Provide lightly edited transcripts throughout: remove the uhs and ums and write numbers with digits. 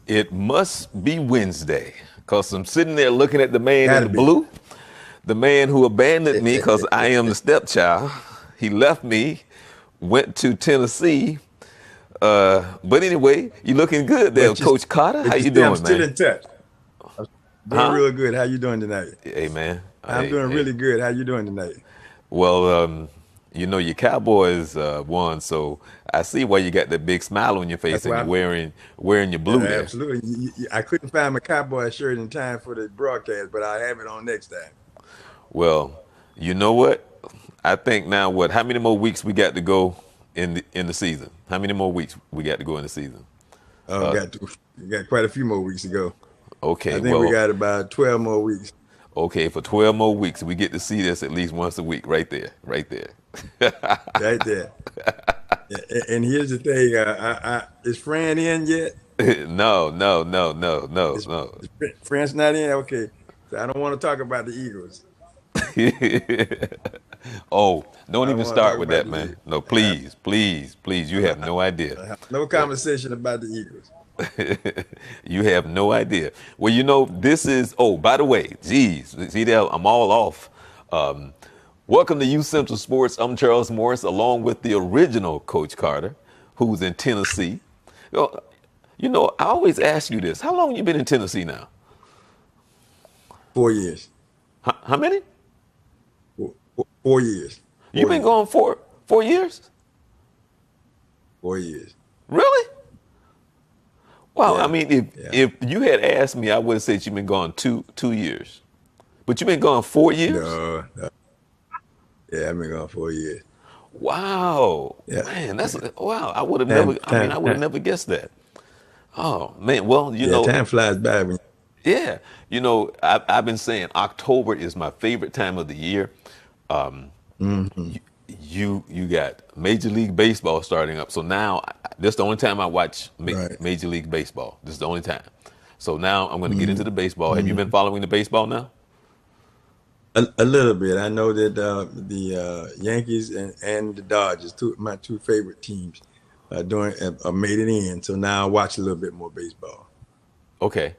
It must be Wednesday because I'm sitting there looking at the man in Gotta the be. blue, the man who abandoned me because I am the stepchild. He left me, went to Tennessee. But anyway, you looking good there, But you, Coach Carter. How but you you see, I'm doing, still man? in touch. I'm doing Huh? real good. How you doing tonight? Hey, man. I'm Hey, doing hey. really good. How you doing tonight? Well, your Cowboys won, so I see why you got that big smile on your That's face and why you're I'm wearing your blue there. absolutely. I couldn't find my cowboy shirt in time for the broadcast, but I'll have it on next time. Well, you know what? I think now what? How many more weeks we got to go in the season? How many more weeks we got to go in the season? Oh, we got quite a few more weeks to go. I Okay, think we well, got about 12 more weeks. okay, for 12 more weeks, we get to see this at least once a week, right there, right there. Right there. And here's the thing: is Fran in yet? No, no, no, no, no, Is, no. is Fran's not in? Okay, so I don't want to talk about the Eagles. Oh, don't I don't even want to start talk with about that, the man. Eagles. No, I, please, please, please. You have I, no idea. I have no Yeah. conversation about the Eagles. You have no idea. Well, this is, oh, by the way, geez, see there, I'm all off. Um, Welcome to Youth Central Sports. I'm Charles Morse, along with the original Coach Carter, who's in Tennessee. You know, I always ask you this. How long you been in Tennessee now? 4 years. How many? 4 years. You've Four been years. gone 4 years? 4 years. Really? Wow. I Yeah. mean, if Yeah. if you had asked me, I would have said you've been gone two years. But you've been gone 4 years? No, no. Yeah, I've been gone 4 years. Wow, Yeah. man, that's wow. I would have Time, never. I mean, time, I would have time. never guessed that. Oh man, well, Yeah, time flies by when. yeah, I've been saying October is my favorite time of the year. Um, Hmm. you got Major League Baseball starting up, so now this is the only time I watch Right. Major League Baseball. This is the only time. So now I'm going to get into Hmm. the baseball. Have you been Hmm. following the baseball now? A little bit. I know that the Yankees and the Dodgers, my two favorite teams, made it in. So now I watch a little bit more baseball. Okay,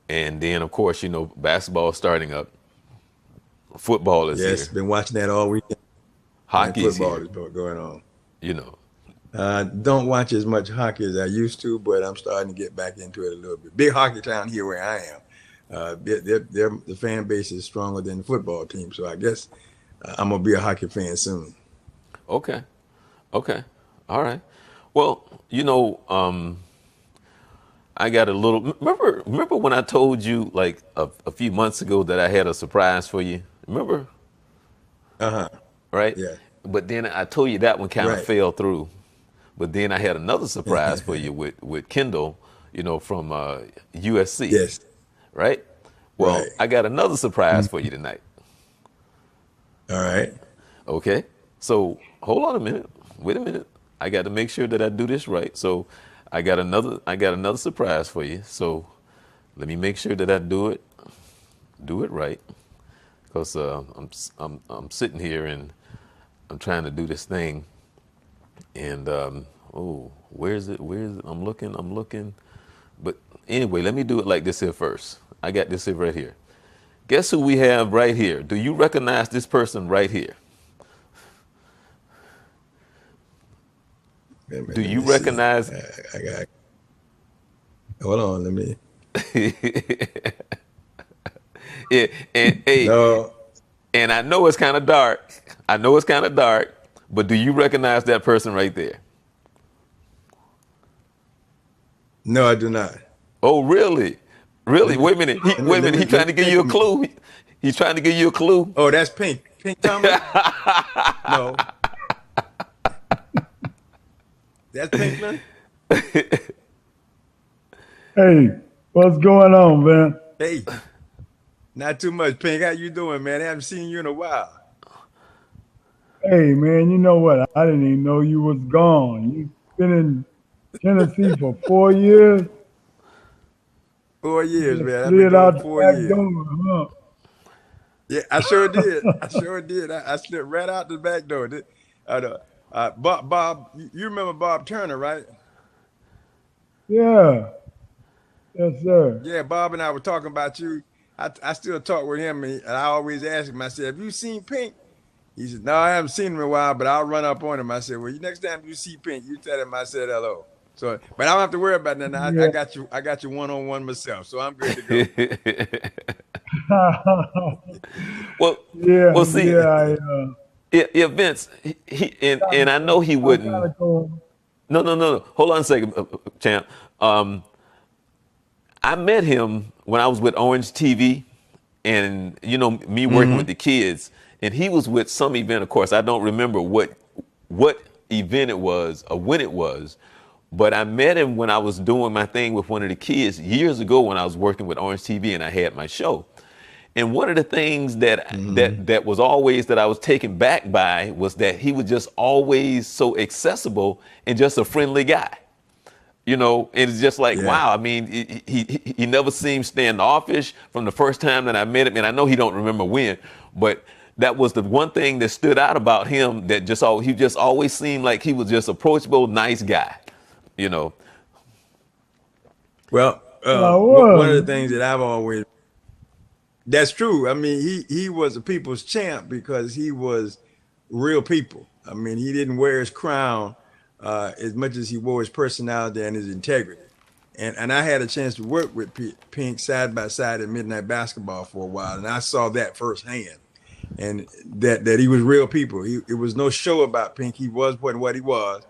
and then of course basketball is starting up. Football is Yes, here. been watching that all weekend, and Hockey's football here. is going on. You know. Don't watch as much hockey as I used to, but I'm starting to get back into it a little bit. Big hockey town here where I am. The fan base is stronger than the football team, so I guess I'm gonna be a hockey fan soon. Okay. Okay. All right. Well, I got a little. Remember when I told you like a few months ago that I had a surprise for you? Remember, Uh-huh. right? Yeah. But then I told you that one kind of Right. fell through. But then I had another surprise for you with Kendall, from USC, Yes. right? Well, Right. I got another surprise for Mhm. you tonight. All right. Okay. So hold on a minute. Wait a minute. I got to make sure that I do this right. So I got another surprise for you. So let me make sure that I do it right. Because I'm sitting here and I'm trying to do this thing. And oh, where is it? Where is it? I'm looking. But anyway, let me do it like this here first. I got this here right here. Guess who we have right here? Do you recognize this person right here? Do Let you me see. recognize? I got. Hold on. Let me. Yeah, and hey, No. and I know it's kind of dark. I know it's kind of dark, but do you recognize that person right there? No, I do not. Oh, really? Really? Let me. Wait a minute. Let me. Wait a Let minute. me. He Let trying me to give think you a a minute. clue. He's trying to give you a clue. Oh, that's Pink. Pink Thomas. No, that's Pinklon. Hey, what's going on, man? Hey, not too much, Pink. How you doing, man? I haven't seen you in a while. Hey, man, you know what? I didn't even know you was gone. You been in Tennessee for 4 years. 4 years, You just man. I've been slid gone out the four back years. door, Yeah, I sure did. I sure did. I slipped right out the back door. Bob, you remember Bob Turner, right? huh? Yeah. Yes, sir. Yeah, Bob and I were talking about you. I still talk with him, and I always ask him. I said, "Have you seen Pink?" He said, "No, I haven't seen him in a while, but I'll run up on him." I said, "Well, next time you see Pink, you tell him I said hello." So, but I don't have to worry about that. I Yeah. got you. I got you one on one myself, so I'm good to go. well, Yeah, well, see, yeah. yeah, Vince, and I know he I'm kind wouldn't. of going. No, no, no, no. Hold on a second, champ. Um, I met him when I was with Orange TV, and me working with Mm-hmm. the kids, and he was with some event. Of course, I don't remember what event it was or when it was, but I met him when I was doing my thing with one of the kids years ago when I was working with Orange TV and I had my show. And one of the things that Mm-hmm. that was always that I was taken back by was that he was just always so accessible and just a friendly guy. And it's just like, Yeah. wow. I mean, he never seemed standoffish from the first time that I met him, and I know he don't remember when, but that was the one thing that stood out about him. That he just always seemed like he was just approachable, nice guy. You know. Well, Well, I one of the was. things that I've always that's true. I mean, he was a people's champ because he was real people. I mean, he didn't wear his crown as much as he wore his personality and his integrity. And I had a chance to work with Pink side by side at Midnight Basketball for a while, and I saw that firsthand. And that he was real people. It was no show about Pink. He was what he was.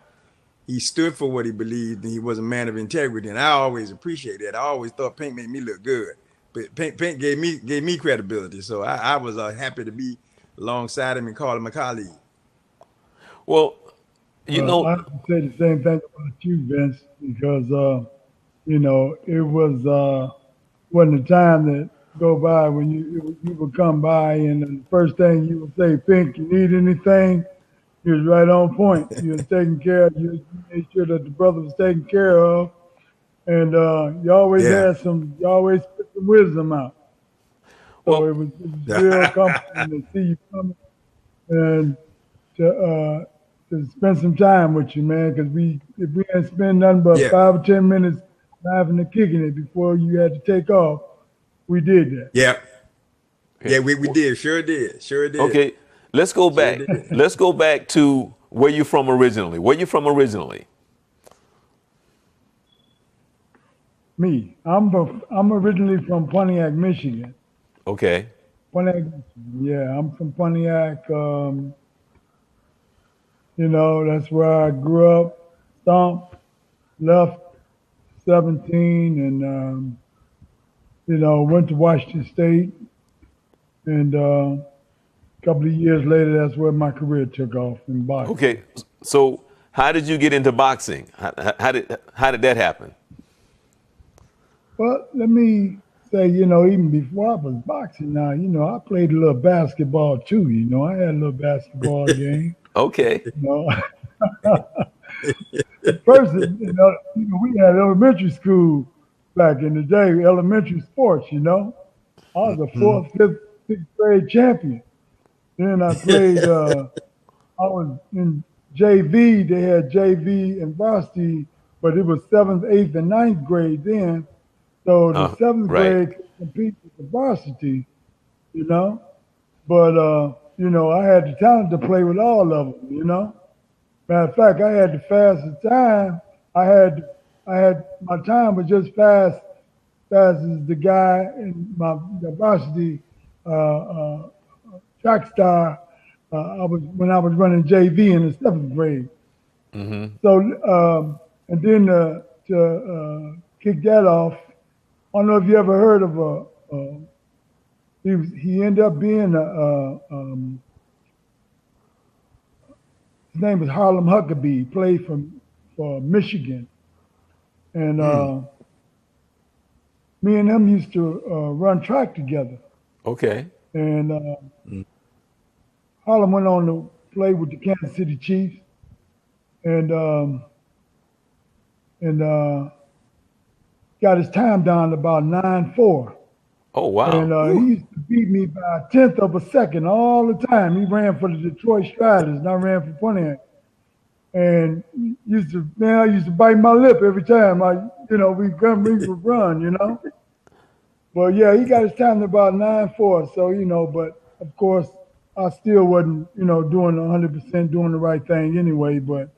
He stood for what he believed, and he was a man of integrity. And I always appreciate that. I always thought Pink made me look good, but Pink gave me credibility. So I was happy to be alongside him and call him a colleague. Well, you Well, I know. have to say the same thing about you, Vince, because it wasn't a time that go by when you would come by and the first thing you would say, Pink, you need anything? You was right on point. You was taking care of you made sure that the brother was taken care of. And Yeah. you always put some wisdom out. So Well, it was real comforting to see you coming and to spend some time with you, man. Because if we had spent nothing but Yeah. 5 or 10 minutes laughing and kicking it before you had to take off, we did that. Yeah. okay. Yeah, we did. Sure did. Sure did. Okay, let's go Sure back. did. Let's go back to where you from originally. Where you from originally? Me, I'm originally from Pontiac, Michigan. Okay. Pontiac, Michigan. Yeah, I'm from Pontiac. That's where I grew up. Stomped, left 17, and went to Washington State. And a couple of years later, that's where my career took off in boxing. Okay. So how did you get into boxing? How did that happen? Well, let me say, even before I was boxing, now, I played a little basketball too. I had a little basketball game. Okay. You know, First, we had elementary school back in the day, elementary sports. I was a Mhm. fourth, fifth, sixth grade champion. Then I played. I was in JV. They had JV and varsity, but it was seventh, eighth, and ninth grade then. So the seventh Right. grade could compete with the varsity. You know, but I had the talent to play with all of them. Matter of fact, I had the fastest time. I had my time was just fast as the guy in my the varsity track star. I was when I was running JV in the seventh grade. So and then to kick that off, I don't know if you ever heard of he ended up being his name was Harlem Huckabee. He played for Michigan, and Mm. me and him used to run track together. Okay. And Mm. Harlem went on to play with the Kansas City Chiefs, and and got his time down to about 9.4. Oh And wow. he Whew. used to beat me by a tenth of a second all the time. He ran for the Detroit Striders, and I ran for Pontiac. and I used to bite my lip every time we would run, But yeah, he got his time to about 9-4. So but of course, I still wasn't doing 100% doing the right thing anyway. But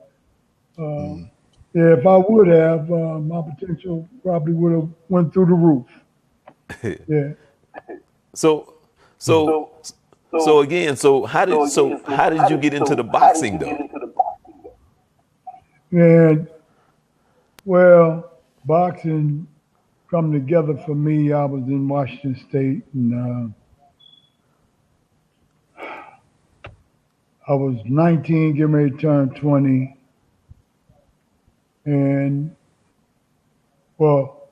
uh, Mm. yeah, if I would have, my potential probably would have went through the roof. Yeah. So, so, So, so so, again, how did you get into the how did boxing you get though? into the boxing? And well, boxing come together for me. I was in Washington State, and I was 19, getting ready to turn 20, and well,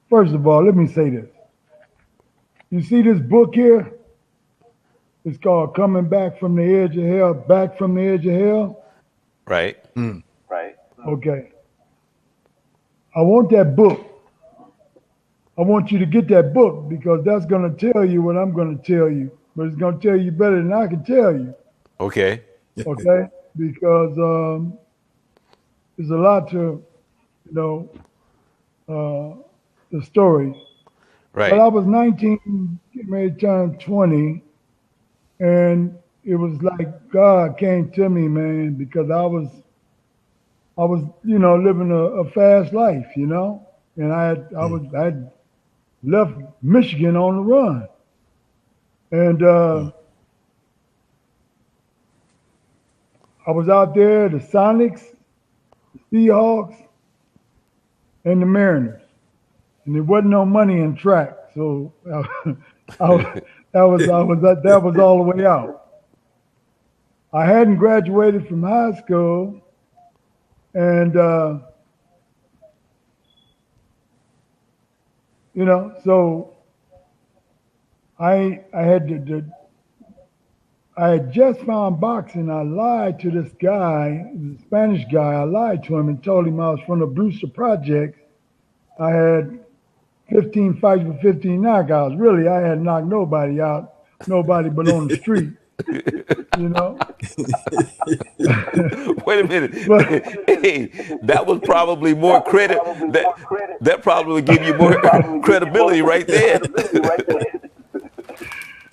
first of all, let me say this. You see this book here? It's called Coming Back from the Edge of Hell, Back from the Edge of Hell. Right. Mm. Right. Okay. I want that book. I want you to get that book because that's going to tell you what I'm going to tell you. But it's going to tell you better than I can tell you. Okay. Okay? Because there's a lot to, the story. But Right. I was 19, getting ready to turn 20, and it was like God came to me, man, because I was living a fast life, and Mm. I had left Michigan on the run, and Mm. I was out there, the Sonics, the Seahawks, and the Mariners, and there wasn't no money in track, so I, that was all the way out. I hadn't graduated from high school, and so I had I had just found boxing. I lied to this guy, the Spanish guy. I lied to him and told him I was from the Brewster Project. I had 15 fights with 15 knockouts. Really, I had knocked nobody out, nobody but on the street, you know. Wait a minute. But Hey, that was probably more credit. That probably would give you more credibility right there.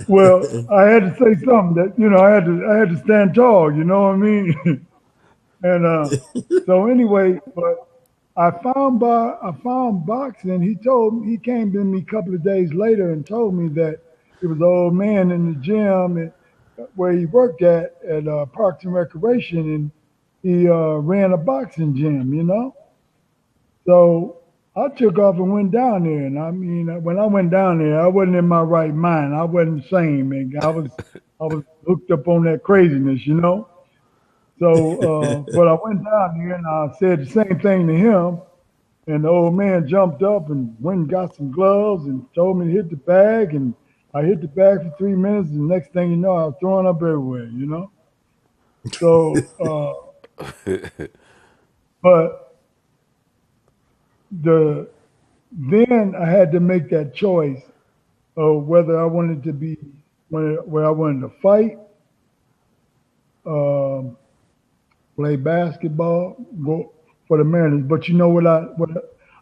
well, I had to say something that I had to stand tall. You know what I mean? And so anyway, but I found boxing. He came to me a couple of days later and told me that it was an old man in the gym where he worked at Parks and Recreation, and he ran a boxing gym. So I took off and went down there, and I mean, when I went down there, I wasn't in my right mind. I wasn't sane, man. I was hooked up on that craziness. So, but I went down there and I said the same thing to him. And the old man jumped up and went and got some gloves and told me to hit the bag. And I hit the bag for 3 minutes. And the next thing you know, I was throwing up everywhere. So, but the then I had to make that choice of whether I wanted to be where I wanted to fight, um, play basketball, go for the Mariners. But you know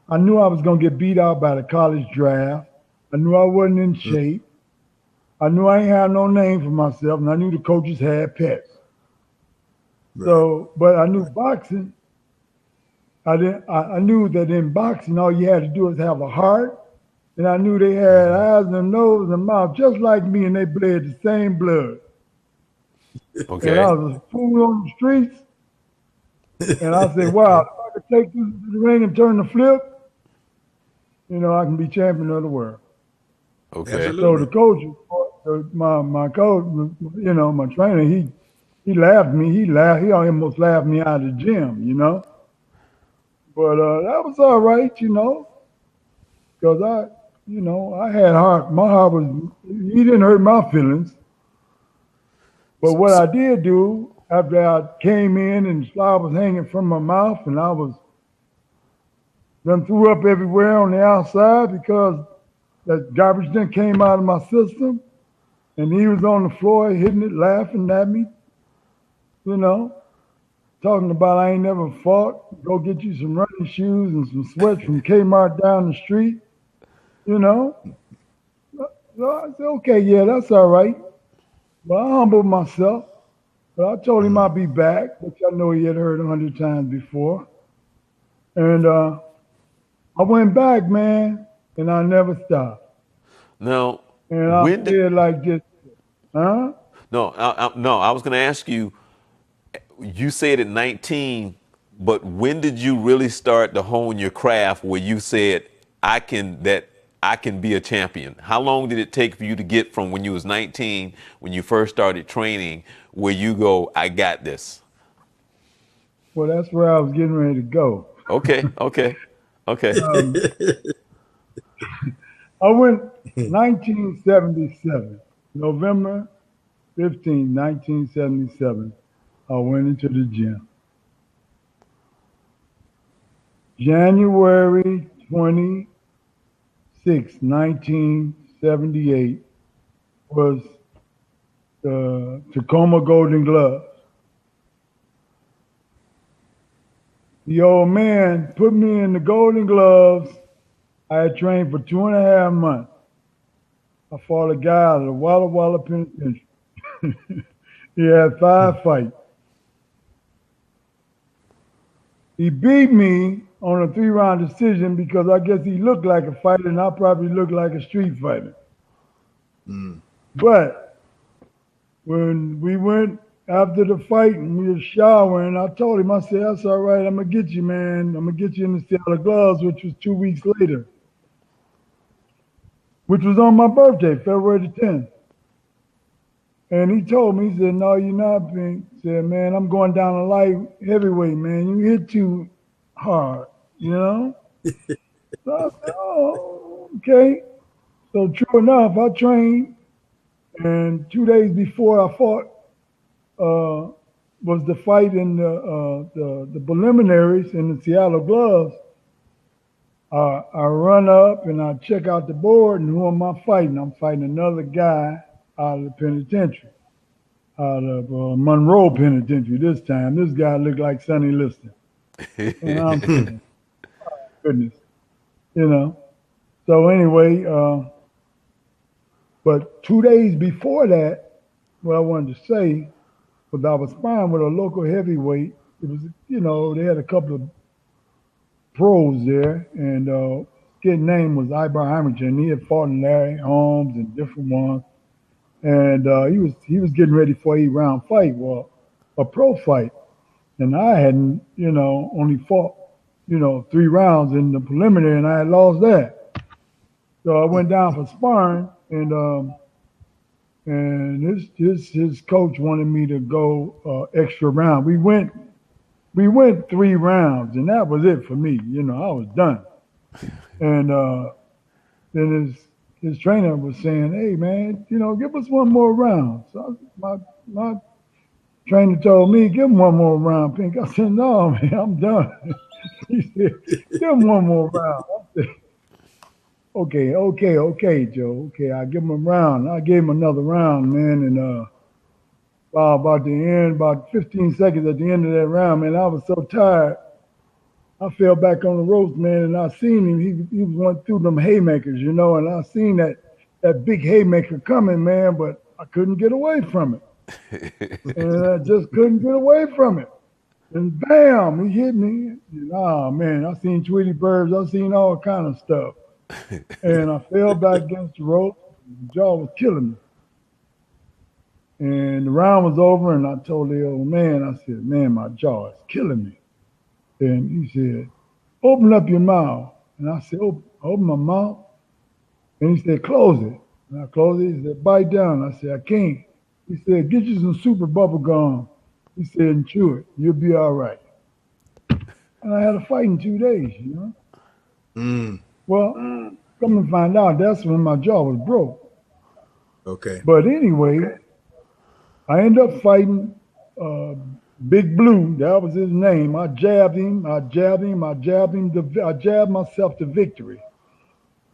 I knew I was gonna get beat out by the college draft. I knew I wasn't in Mm. shape. I knew I ain't had no name for myself, and I knew the coaches had pets. Right. So, but I knew Right. boxing. I didn't. I knew that in boxing, all you had to do is have a heart, and I knew they had Hmm. eyes and a nose and mouth just like me, and they bled the same blood. And I Okay. was a fool on the streets, and I said, "Wow, if I could take this to the ring and turn the flip, I can be champion of the world." Okay. So the Absolutely. coach, my coach, my trainer, he laughed me. He laughed. He almost laughed me out of the gym. But that was all right, because I had heart. My heart was. He didn't hurt my feelings. But what So, I did do after I came in and slob was hanging from my mouth, and I was done threw up everywhere on the outside because that garbage then came out of my system. And he was on the floor hitting it, laughing at me, you know. talking about I ain't never fought. Go get you some running shoes and some sweats from Kmart down the street. You know. So I said, okay, yeah, that's all right. But I humbled myself. But I told him Mm. I'd be back, which I know he had heard 100 times before. And I went back, man, and I never stopped. Now, And I when did feel like this, huh? no, no? I was going to ask you. You said at 19, but when did you really start to hone your craft? Where you said, I can be a champion." How long did it take for you to get from when you was 19, when you first started training, where you go, "I got this"? Well, that's where I was getting ready to go. Okay, okay, okay. Um, I went 1977, November 15th, 1977. I went into the gym. January 26th, 1978 was the Tacoma Golden Gloves. The old man put me in the Golden Gloves. I had trained for 2.5 months. I fought a guy out of the Walla Walla Penitentiary. He had 5 fights. He beat me on a 3-round decision because I guess he looked like a fighter and I probably looked like a street fighter. Mm. But when we went after the fight and we were showering, I told him, I said, that's all right, I'm going to get you, man. I'm going to get you in the Seattle Gloves, which was 2 weeks later, which was on my birthday, February the 10th. And he told me, he said, no, you're not, Pink. He said, man, I'm going down to light heavyweight, man. You hit too hard, you know? So I said, oh, okay. So true enough, I trained, and 2 days before I fought was the fight in the preliminaries in the Seattle Gloves. I run up and I check out the board, and who am I fighting? I'm fighting another guy out of the penitentiary, out of Monroe Penitentiary this time. This guy looked like Sonny Liston. And I'm thinking, goodness, you know. So anyway, but 2 days before that, what I wanted to say was I was sparring with a local heavyweight. It was, they had a couple of pros there, and his name was Ibar Hamilton. He had fought in Larry Holmes and different ones, and he was getting ready for a round fight, well, a pro fight, and I hadn't, only fought, 3 rounds in the preliminary, and I had lost that. So I went down for sparring, and his coach wanted me to go extra round. We went 3 rounds, and that was it for me. I was done. And then his trainer was saying, "Hey man, give us one more round." So my trainer told me, "Give him one more round, Pink." I said, "No, man, I'm done." He said, "Give him one more round." I said, okay, Joe. Okay, I give him a round. I gave him another round, man, and about 15 seconds at the end of that round, man, I was so tired. I fell back on the ropes, man, and I seen him. He was going through them haymakers, and I seen that big haymaker coming, man, but I couldn't get away from it. And I just couldn't get away from it. And bam, he hit me. Oh, man, I seen Tweety Birds. I seen all kind of stuff. And I fell back against the rope. The jaw was killing me. And the round was over, and I told the old man, I said, "Man, my jaw is killing me." And he said, "Open up your mouth." And I said, "Open my mouth?" And he said, "Close it." And I closed it. He said, "Bite down." I said, "I can't." He said, "Get you some super bubble gum." He said, "And chew it. You'll be all right." And I had a fight in 2 days. Mm. Well, come and find out, that's when my jaw was broke. Okay. But anyway, I ended up fighting Big Blue. That was his name. I jabbed him. I jabbed myself to victory.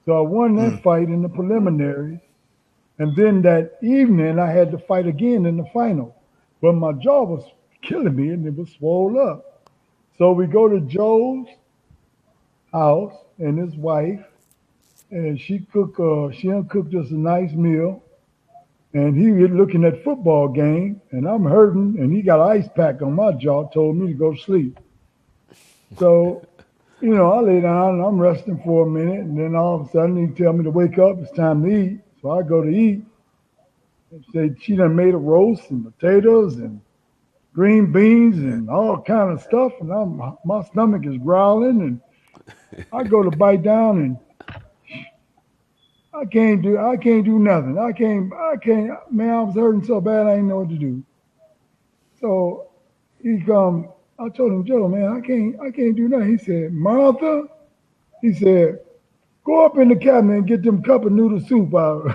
So I won that fight in the preliminaries. And then that evening, I had to fight again in the final. But my jaw was killing me, and it was swole up. So we go to Joe's house and his wife, and she done cooked us a nice meal. And he was looking at football game, and I'm hurting, and he got an ice pack on my jaw, told me to go sleep. So, I lay down and I'm resting for a minute, and then all of a sudden he tell me to wake up, it's time to eat. So I go to eat. And say she done made a roast and potatoes and green beans and all kind of stuff, and my stomach is growling, and I go to bite down, and I can't do nothing. Man, I was hurting so bad I didn't know what to do. So I told him, Joe, man, I can't do nothing. He said, Martha, he said, go up in the cabinet and get them cup of noodle soup out.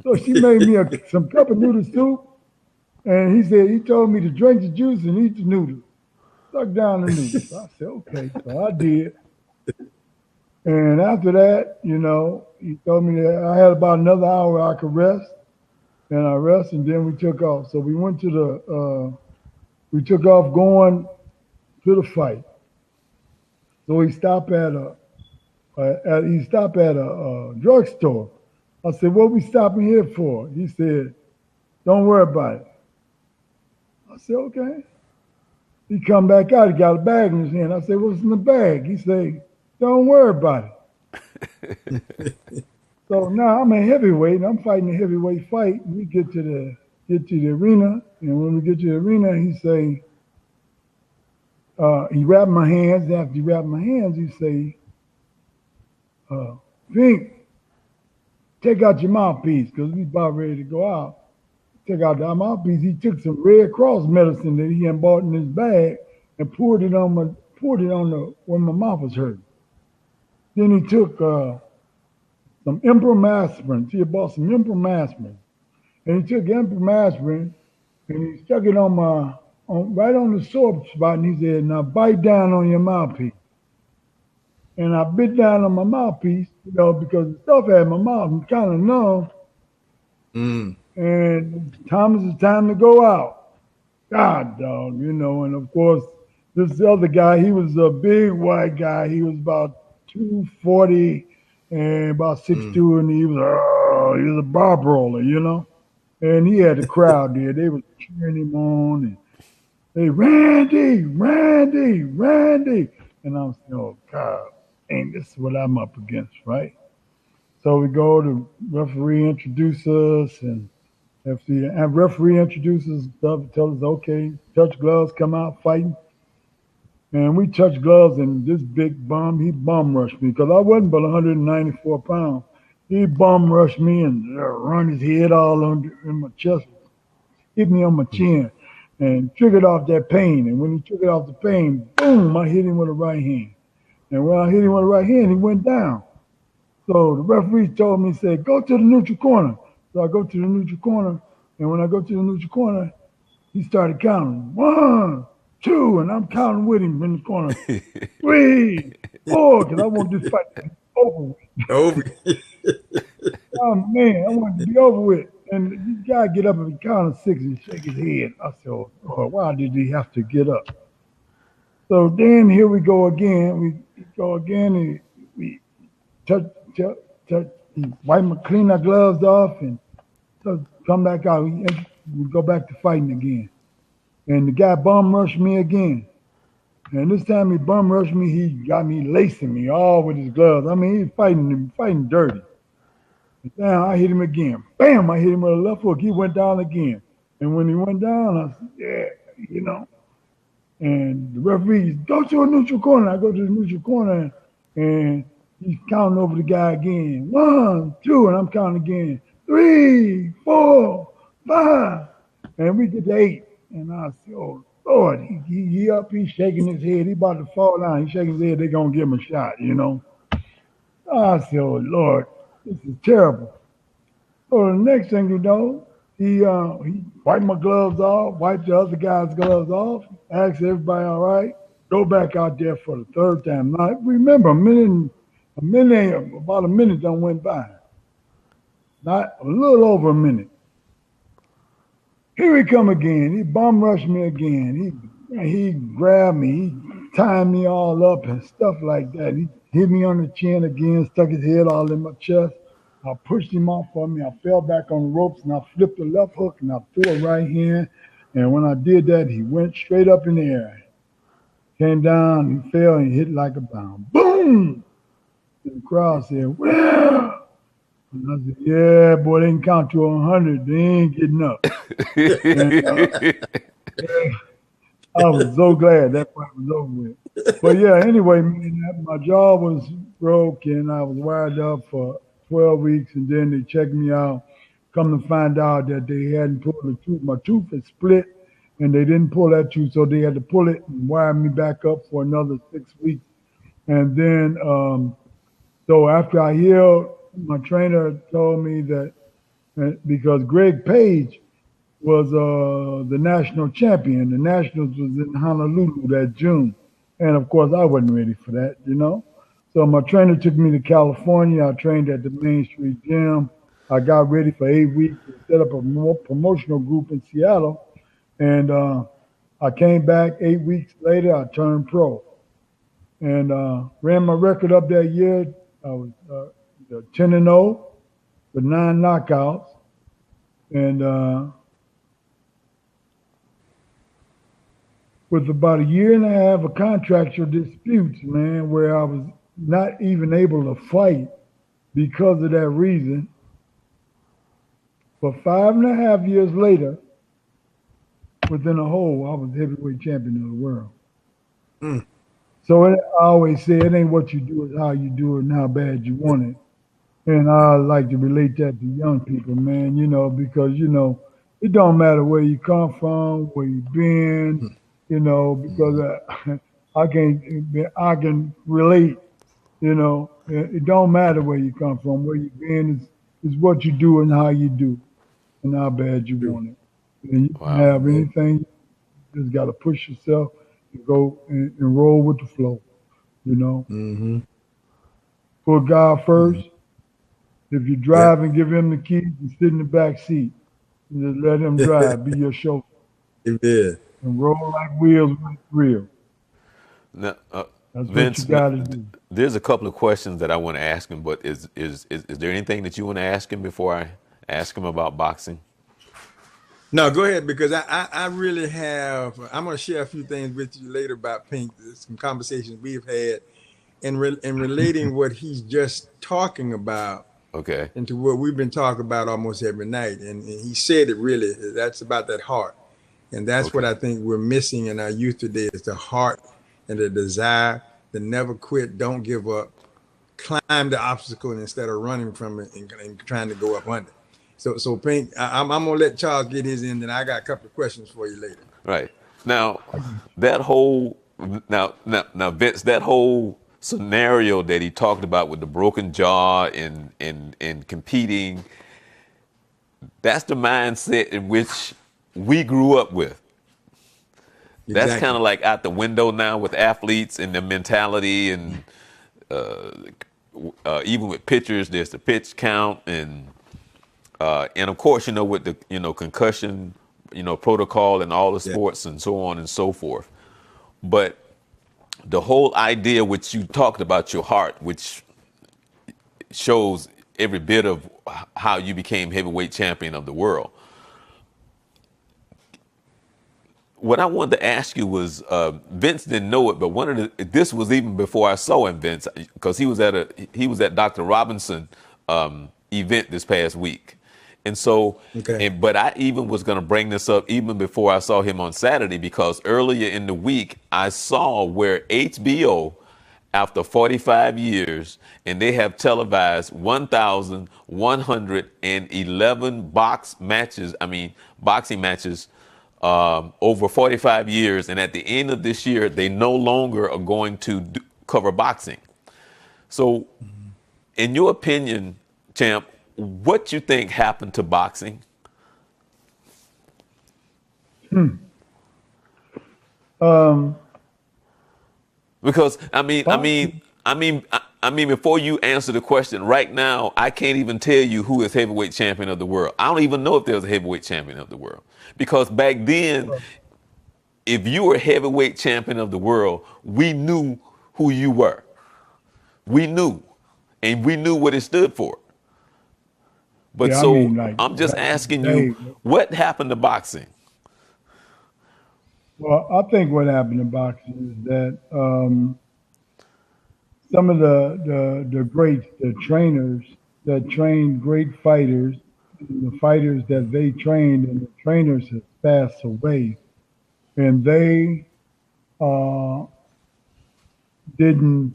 So she made me some cup of noodle soup, and he told me to drink the juice and eat the noodles. Suck down the noodles. I said, okay. So I did. And after that, he told me that I had about another hour I could rest. And I rested, and then we took off. So we went to we took off going to the fight. So he stopped at a drugstore. I said, what we stopping here for? He said, don't worry about it. I said, okay. He come back out, he got a bag in his hand. I said, what's in the bag? He said, don't worry about it. So now I'm a heavyweight, and I'm fighting a heavyweight fight. We get to the arena, and when we get to the arena, he say, he wrapped my hands. After he wrapped my hands, he say, Pink, take out your mouthpiece, because we about ready to go out. Take out the mouthpiece. He took some Red Cross medicine that he had bought in his bag and poured it on where my mouth was hurting. Then he took some imprimaspirin. He had bought some imprimaspirin. And he took imprimaspirin and he stuck it right on the sore spot, and he said, now bite down on your mouthpiece. And I bit down on my mouthpiece, because the stuff had my mouth was kind of numb. And it's time to go out. God, dog, and of course, this other guy, he was a big white guy. He was about 240 and about 6'2", and he was a bar brawler, And he had the crowd there. They was cheering him on, and they, Randy, Randy, Randy. And I was saying, oh, God, this is what I'm up against, right? So we go, the referee introduce us, and after the referee introduces stuff, tells us, okay, touch gloves, come out fighting. And we touched gloves, and this big bum, he bum rushed me, because I wasn't but 194 pounds. He bum rushed me and run his head all in my chest, hit me on my chin, and triggered off that pain. And when he triggered off the pain, boom, I hit him with a right hand. And when I hit him with a right hand, he went down. So the referee told me, said, go to the neutral corner. So I go to the neutral corner, and when I go to the neutral corner, he started counting. 1, 2, and I'm counting with him in the corner. 3, 4, because I want this fight to be over with. Oh, man, I want it to be over with. And this guy get up and count 6 and shake his head. I said, oh, why did he have to get up? So then here we go again. We go again, and we touch, clean our gloves off, and come back out. We go back to fighting again. And the guy bum rushed me again. And this time he bum rushed me, he got me lacing me all with his gloves. I mean, he's fighting dirty. And now I hit him again. Bam! I hit him with a left hook. He went down again. And when he went down, I said, yeah, And the referee, go to a neutral corner. I go to the neutral corner, and he's counting over the guy again. 1, 2, and I'm counting again. 3, 4, 5. And we get to 8. And I said, oh, Lord, he up, he's shaking his head. He about to fall down. He's shaking his head. They're going to give him a shot, I said, oh, Lord, this is terrible. So the next thing you know, he wiped my gloves off, wiped the other guy's gloves off, asked everybody all right, go back out there for the third time. Now, remember, about a minute done went by. Not a little over a minute. Here he come again. He bum rushed me again. He grabbed me. He tied me all up and stuff like that. He hit me on the chin again, stuck his head all in my chest. I pushed him off of me. I fell back on the ropes and I flipped the left hook and I threw a right hand. And when I did that, he went straight up in the air. Came down and fell and hit like a bomb. Boom! And the crowd said, well, and I said, yeah, boy, they can count to 100. They ain't getting up. And I was so glad that part was over with. But yeah, anyway, man, my jaw was broke and I was wired up for 12 weeks and then they checked me out. Come to find out that they hadn't pulled the tooth. My tooth is split and they didn't pull that tooth, so they had to pull it and wire me back up for another 6 weeks. And then, so after I healed, my trainer told me that because Greg Page was the national champion. The Nationals was in Honolulu that June. And of course, I wasn't ready for that, you know. So my trainer took me to California. I trained at the Main Street Gym. I got ready for 8 weeks to set up a promotional group in Seattle. And I came back 8 weeks later. I turned pro and ran my record up that year. I was 10-0 with 9 knockouts. And with about a year and a half of contractual disputes, man, where I was not even able to fight because of that reason. But 5.5 years later, within a hole, I was heavyweight champion of the world. Mm. So I always say it ain't what you do, it's how you do it and how bad you want it. And I like to relate that to young people, man, you know, because, you know, it don't matter where you come from, where you've been, you know, because I can relate, you know. It don't matter where you come from, where you've been is what you do and how you do and how bad you want it. And you can have anything, you just got to push yourself and go and roll with the flow, you know. Mm-hmm. Put God first. If you drive and give him the keys and sit in the back seat, and just let him drive, be your chauffeur. Yeah. And roll like wheels with real. Now, That's Vince, what you got to do. there's a couple of questions that I want to ask him, but is there anything that you want to ask him before I ask him about boxing? No, go ahead, because I really have. I'm going to share a few things with you later about Pink. Some conversations we've had in relating what he's just talking about. Okay. Into what we've been talking about almost every night, and he said it really. That's about that heart, and that's what I think we're missing in our youth today is the heart and the desire to never quit, don't give up, climb the obstacle instead of running from it and trying to go up under. So Pink, I'm gonna let Charles get his in, and I got a couple of questions for you later. Right. Now, that whole now Vince, that whole scenario that he talked about with the broken jaw and competing, that's the mindset in which we grew up with. That's Exactly. kind of like out the window now with athletes and their mentality, and even with pitchers, there's the pitch count, and of course, you know, with the concussion, protocol and all the sports and so on and so forth. But the whole idea which you talked about, your heart, which shows every bit of how you became heavyweight champion of the world. What I wanted to ask you was, Vince didn't know it, but this was even before I saw him, Vince, because he was at Dr. Robinson event this past week. And so, but I even was going to bring this up even before I saw him on Saturday, because earlier in the week, I saw where HBO, after 45 years, and they have televised 1,111 boxing matches over 45 years. And at the end of this year, they no longer are going to cover boxing. So, in your opinion, champ, what you think happened to boxing? Because I mean, before you answer the question, right now, I can't even tell you who is heavyweight champion of the world. I don't even know if there's a heavyweight champion of the world, Because back then, if you were heavyweight champion of the world, we knew who you were. We knew, and we knew what it stood for. But Yeah, I so mean, like I'm just back in asking the you, day. what happened to boxing? Well, I think what happened in boxing is that some of the greats, the trainers that trained great fighters, the fighters that they trained, and the trainers have passed away, and they uh, didn't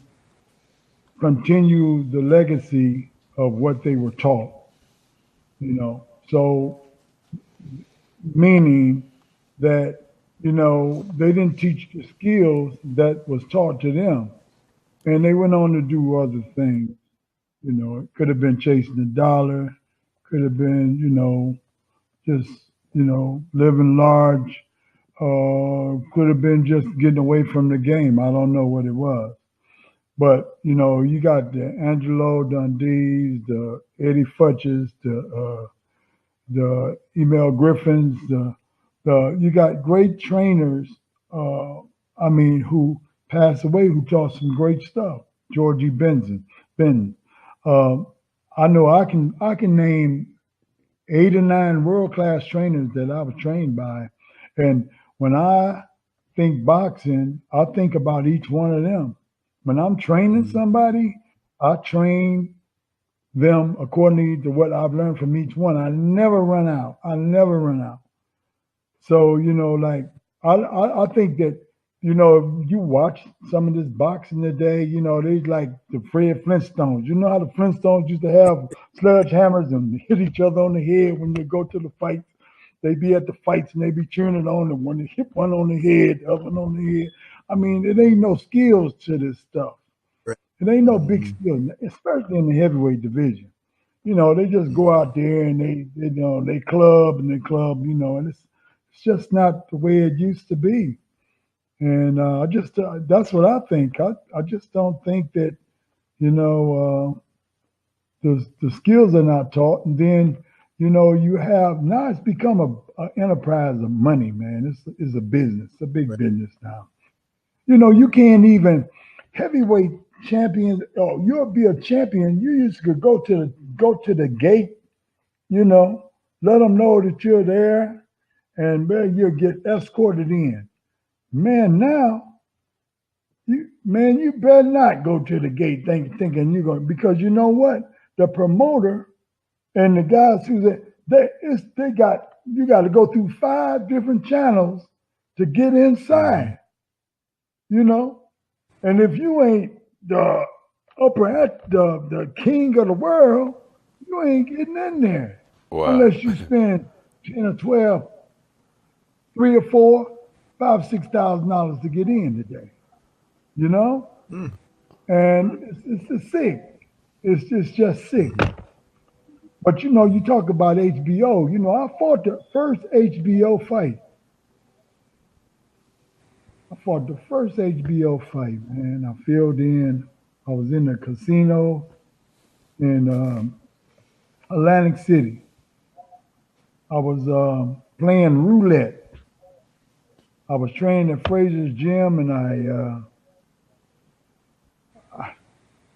continue the legacy of what they were taught. So meaning that they didn't teach the skills that was taught to them, and they went on to do other things. It could have been chasing the dollar, could have been just living large, could have been just getting away from the game. I don't know what it was. But you got the Angelo Dundees, the Eddie Futches, the Emil Griffins, the you got great trainers. I mean, who passed away, who taught some great stuff. Georgie Ben. Uh, I know I can name 8 or 9 world class trainers that I was trained by, and when I think boxing, I think about each one of them. When I'm training somebody, I train them according to what I've learned from each one. I never run out. I never run out. So like I think that if you watch some of this boxing today, they like the Fred Flintstones. You know how the Flintstones used to have sledgehammers and hit each other on the head when they go to the fights. They be at the fights and they be cheering it on, and when they hit one on the head, the other one on the head. I mean, it ain't no skills to this stuff. Right. It ain't no big Mhm. skills, especially in the heavyweight division. They just go out there and they club and they club, and it's just not the way it used to be. And I just that's what I think. I just don't think that you know the skills are not taught, and then you have now it's become a enterprise of money, man. It's a business, a big Right. business now. You can't even heavyweight champions. Oh, you'll be a champion. You used to go to the gate. Let them know that you're there, and man, you'll get escorted in. Man, now you better not go to the gate thinking you're going, because you know what? The promoter and the guys who they got you got to go through 5 different channels to get Mhm. inside. You know, and if you ain't the the king of the world, you ain't getting in there Wow. unless you spend 10 or 12, 3 or 4, 5, $6,000 to get in today. You know, Mm. and it's sick. It's just sick. But you talk about HBO. I fought the first HBO fight. I fought the first HBO fight, man. I filled in. I was in the casino in Atlantic City. I was playing roulette. I was training at Fraser's gym, and I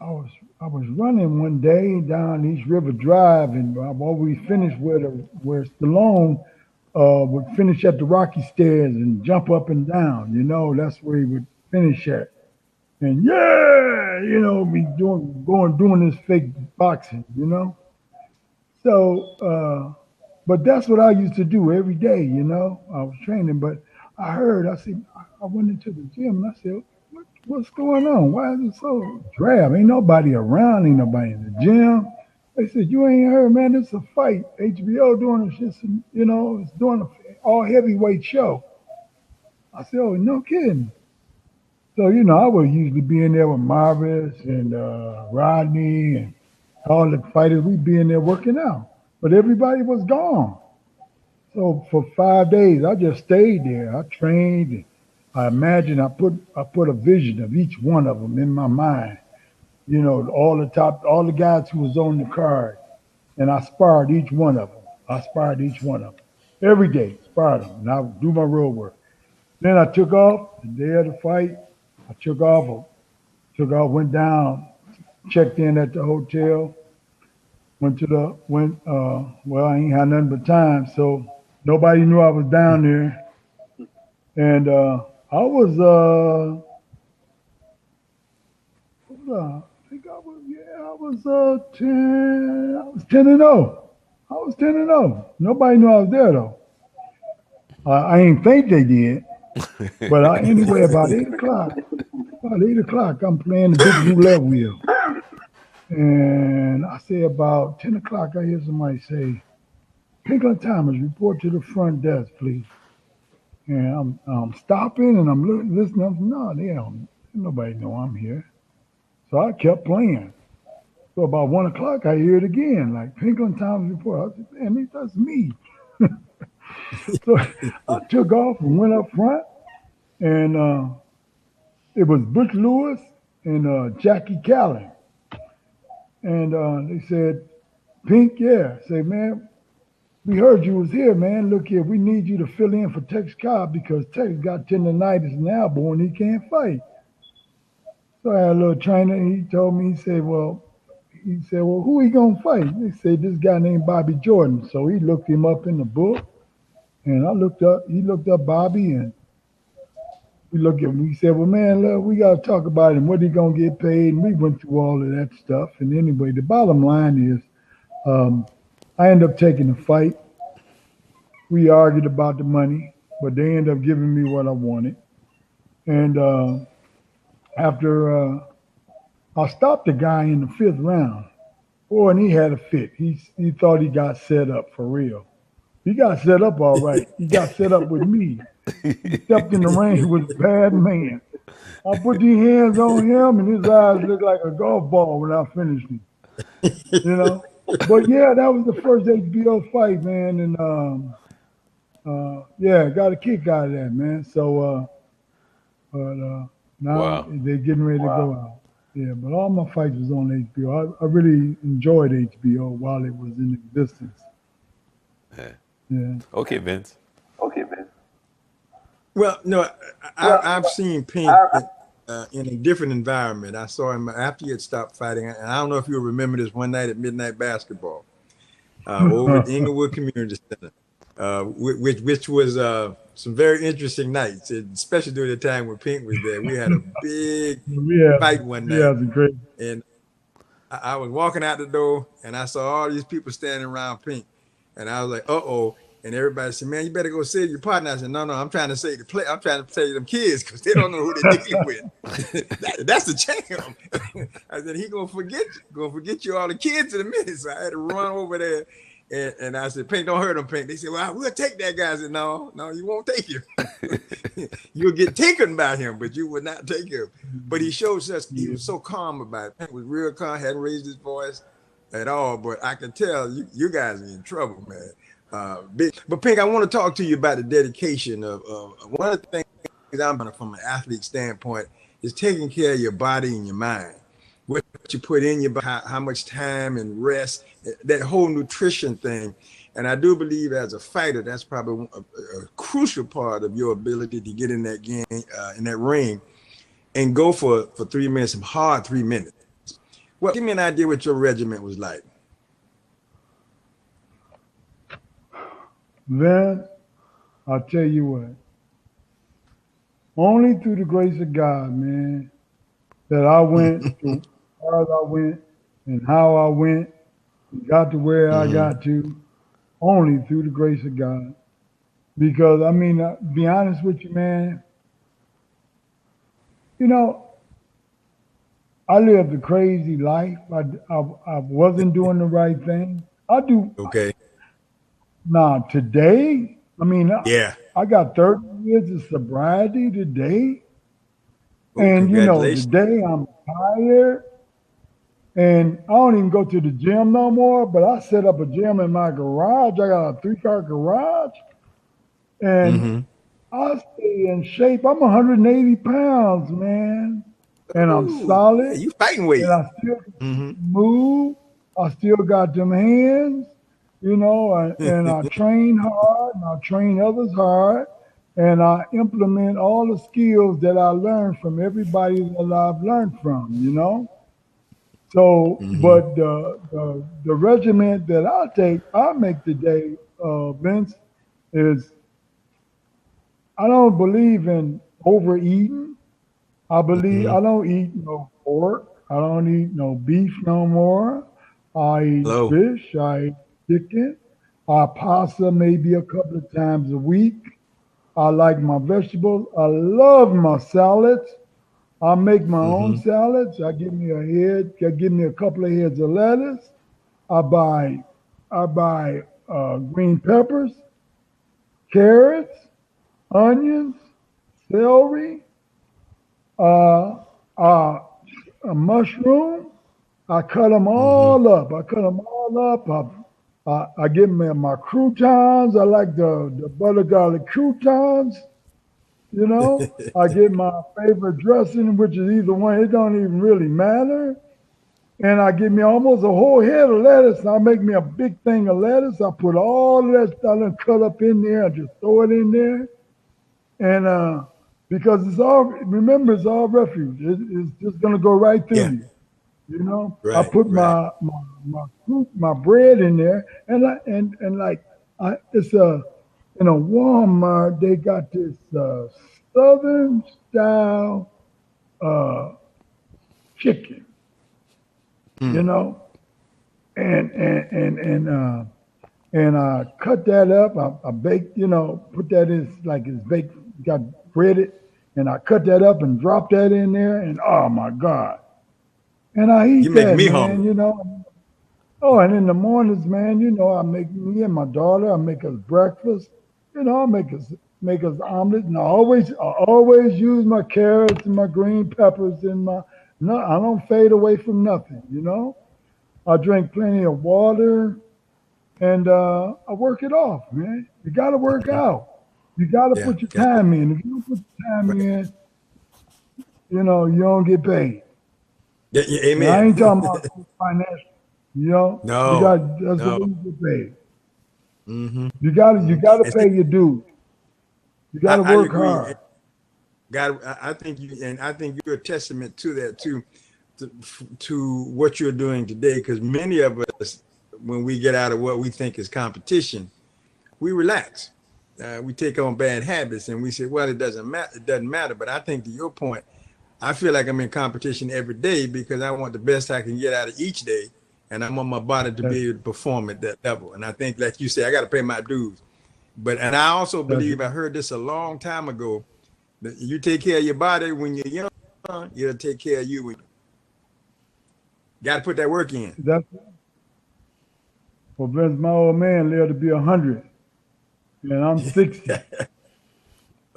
was I was running one day down East River Drive, and while we finished where Stallone would finish at the Rocky Stairs and jump up and down. That's where he would finish at. And yeah, be doing this fake boxing. So, but that's what I used to do every day. I was training, but I said, I went into the gym and I said, what's going on? Why is it so drab? Ain't nobody around, ain't nobody in the gym. They said, you ain't heard, man, it's a fight. HBO doing a shit, it's doing an all heavyweight show. I said, oh, no kidding. So, I would usually be in there with Marvis and Rodney and all the fighters. We'd be in there working out. But everybody was gone. So for 5 days, I just stayed there. I trained. And I imagine I put a vision of each one of them in my mind. All the guys who was on the card, and I sparred each one of them. I sparred each one of them every day. spot him, and I would do my road work. Then I took off the day of the fight. I took off, went down, checked in at the hotel, well, I ain't had nothing but time, so nobody knew I was down there. And I was, I think I was, yeah, I was 10 and 0. I was 10 and 0. Nobody knew I was there though. I ain't think they did, but anyway, about 8 o'clock, I'm playing the big roulette wheel. And I say about 10 o'clock, I hear somebody say, Pinklon Thomas, report to the front desk, please. And I'm stopping and I'm listening. I'm no, they don't, nobody know I'm here. So I kept playing. So about 1 o'clock, I hear it again, like Pinklon Thomas report. I said, man, that's me. So I took off and went up front, and it was Butch Lewis and Jackie Callan. And they said, Pink, yeah. Say, man, we heard you was here, man. Look here, we need you to fill in for Tex Cobb because Tex got tendonitis in the elbow and he can't fight. So I had a little trainer, and he told me, he said, well, who he gonna fight? They said this guy named Bobby Jordan. So he looked him up in the book, and he looked up Bobby, and we said, well, man, look, we got to talk about him. What he going to get paid? And we went through all of that stuff. And anyway, the bottom line is I ended up taking the fight. We argued about the money, but they ended up giving me what I wanted. And after I stopped the guy in the 5th round, boy, and he had a fit. He thought he got set up for real. He got set up all right. He got set up with me. He stepped in the ring with a bad man. I put these hands on him, and his eyes looked like a golf ball when I finished him. You know? But yeah, that was the first HBO fight, man. And yeah, got a kick out of that, man. So but now they're getting ready to go out. Yeah, but all my fights was on HBO. I really enjoyed HBO while it was in existence. Yeah. Okay, Vince. Well, no, I've seen Pink in a different environment. I saw him after he had stopped fighting, and I don't know if you'll remember this one night at Midnight Basketball over at Inglewood Community Center, which was some very interesting nights, especially during the time when Pink was there. We had a big fight one night, and I was walking out the door, and I saw all these people standing around Pink, and I was like, uh-oh. And everybody said, man, you better go save your partner. I said, no, I'm trying to save I'm trying to save them kids because they don't know who they're dealing with. That's the champ. I said, he gonna forget you all the kids in a minute. So I had to run over there. And I said, Pink, don't hurt him, Pink. They said, well, we'll take that guy. I said, no, you won't take him. You'll get taken by him, but you would not take him. But he showed us, he was so calm about it. Pink was real calm, hadn't raised his voice at all. But I can tell you guys are in trouble, man. But Pink, I want to talk to you about the dedication of one of the things I'm from an athlete standpoint is taking care of your body and your mind. What you put in your body, how much time and rest, that whole nutrition thing. And I do believe as a fighter, that's probably a crucial part of your ability to get in that game, in that ring, and go for 3 minutes, some hard 3 minutes. Well, give me an idea what your regiment was like. Then I'll tell you what. Only through the grace of God, man, that I went as far as I went and how I went and got to where I got to. Only through the grace of God. Because, I mean, to be honest with you, man, you know, I lived a crazy life. I wasn't doing the right thing. Okay. Now, today, I mean, yeah, I got 30 years of sobriety today. And, you know, today I'm tired. And I don't even go to the gym no more, but I set up a gym in my garage. I got a 3-car garage. And I stay in shape. I'm 180 pounds, man. And I'm solid. You fighting weight. And I still move. I still got them hands. and I train hard, and I train others hard, and I implement all the skills that I learned from everybody that I've learned from. So, Mm-hmm. but the regiment that I make today, Vince, is I don't believe in overeating. Mm-hmm. I don't eat no pork. I don't eat no beef no more. I eat Hello. fish. I eat chicken. I pasta maybe a couple of times a week. I like my vegetables. I love my salads. I make my own Mm-hmm. salads. I give me a couple of heads of lettuce. I buy, I buy green peppers, carrots, onions, celery, uh, uh, a mushroom. I cut them Mm-hmm. all up. I cut them all up. I give me my croutons. I like the butter garlic croutons. I get my favorite dressing, which is either one. It don't even really matter. And I give me almost a whole head of lettuce. And I make me a big thing of lettuce. I put all of that stuff and cut up in there. I just throw it in there. And because remember, it's all refuge. It's just gonna go right through Yeah. you. I Right. put Right. my fruit, my bread in there, and like it's a in a Walmart they got this Southern style uh, chicken, you Mm. know, and and I cut that up. I bake, put that in like it's baked, got breaded, and I cut that up and drop that in there, and oh my God. And I You eat make that, me man, hungry. Oh, and in the mornings, man, I make me and my daughter, I make us breakfast. I make us omelet, and I always use my carrots and my green peppers and my. No, I don't fade away from nothing. I drink plenty of water, and I work it off, man. You got to work out. You got to Yeah. put your Got it. time in. If you don't put your time Right. in, you don't get paid. Yeah, yeah, And I ain't amen. talking about financial. You No. got that's the No. way you get paid. Mm-hmm. You Mm-hmm. gotta And see, pay your dues. You gotta I work agree. hard. God, I think I think you're a testament to that too, to what you're doing today. Because many of us, when we get out of what we think is competition, we relax. We take on bad habits, and we say, "Well, it doesn't matter. It doesn't matter." But I think to your point, I feel like I'm in competition every day because I want the best I can get out of each day, and I want my body to That's be able to perform at that level. And I think, like you say, I got to pay my dues. And I also that's believe I heard this a long time ago that you take care of your body when you're young, it'll take care of you when you got to put that work in. that's well, Vince, my old man lived to be 100, and I'm 60.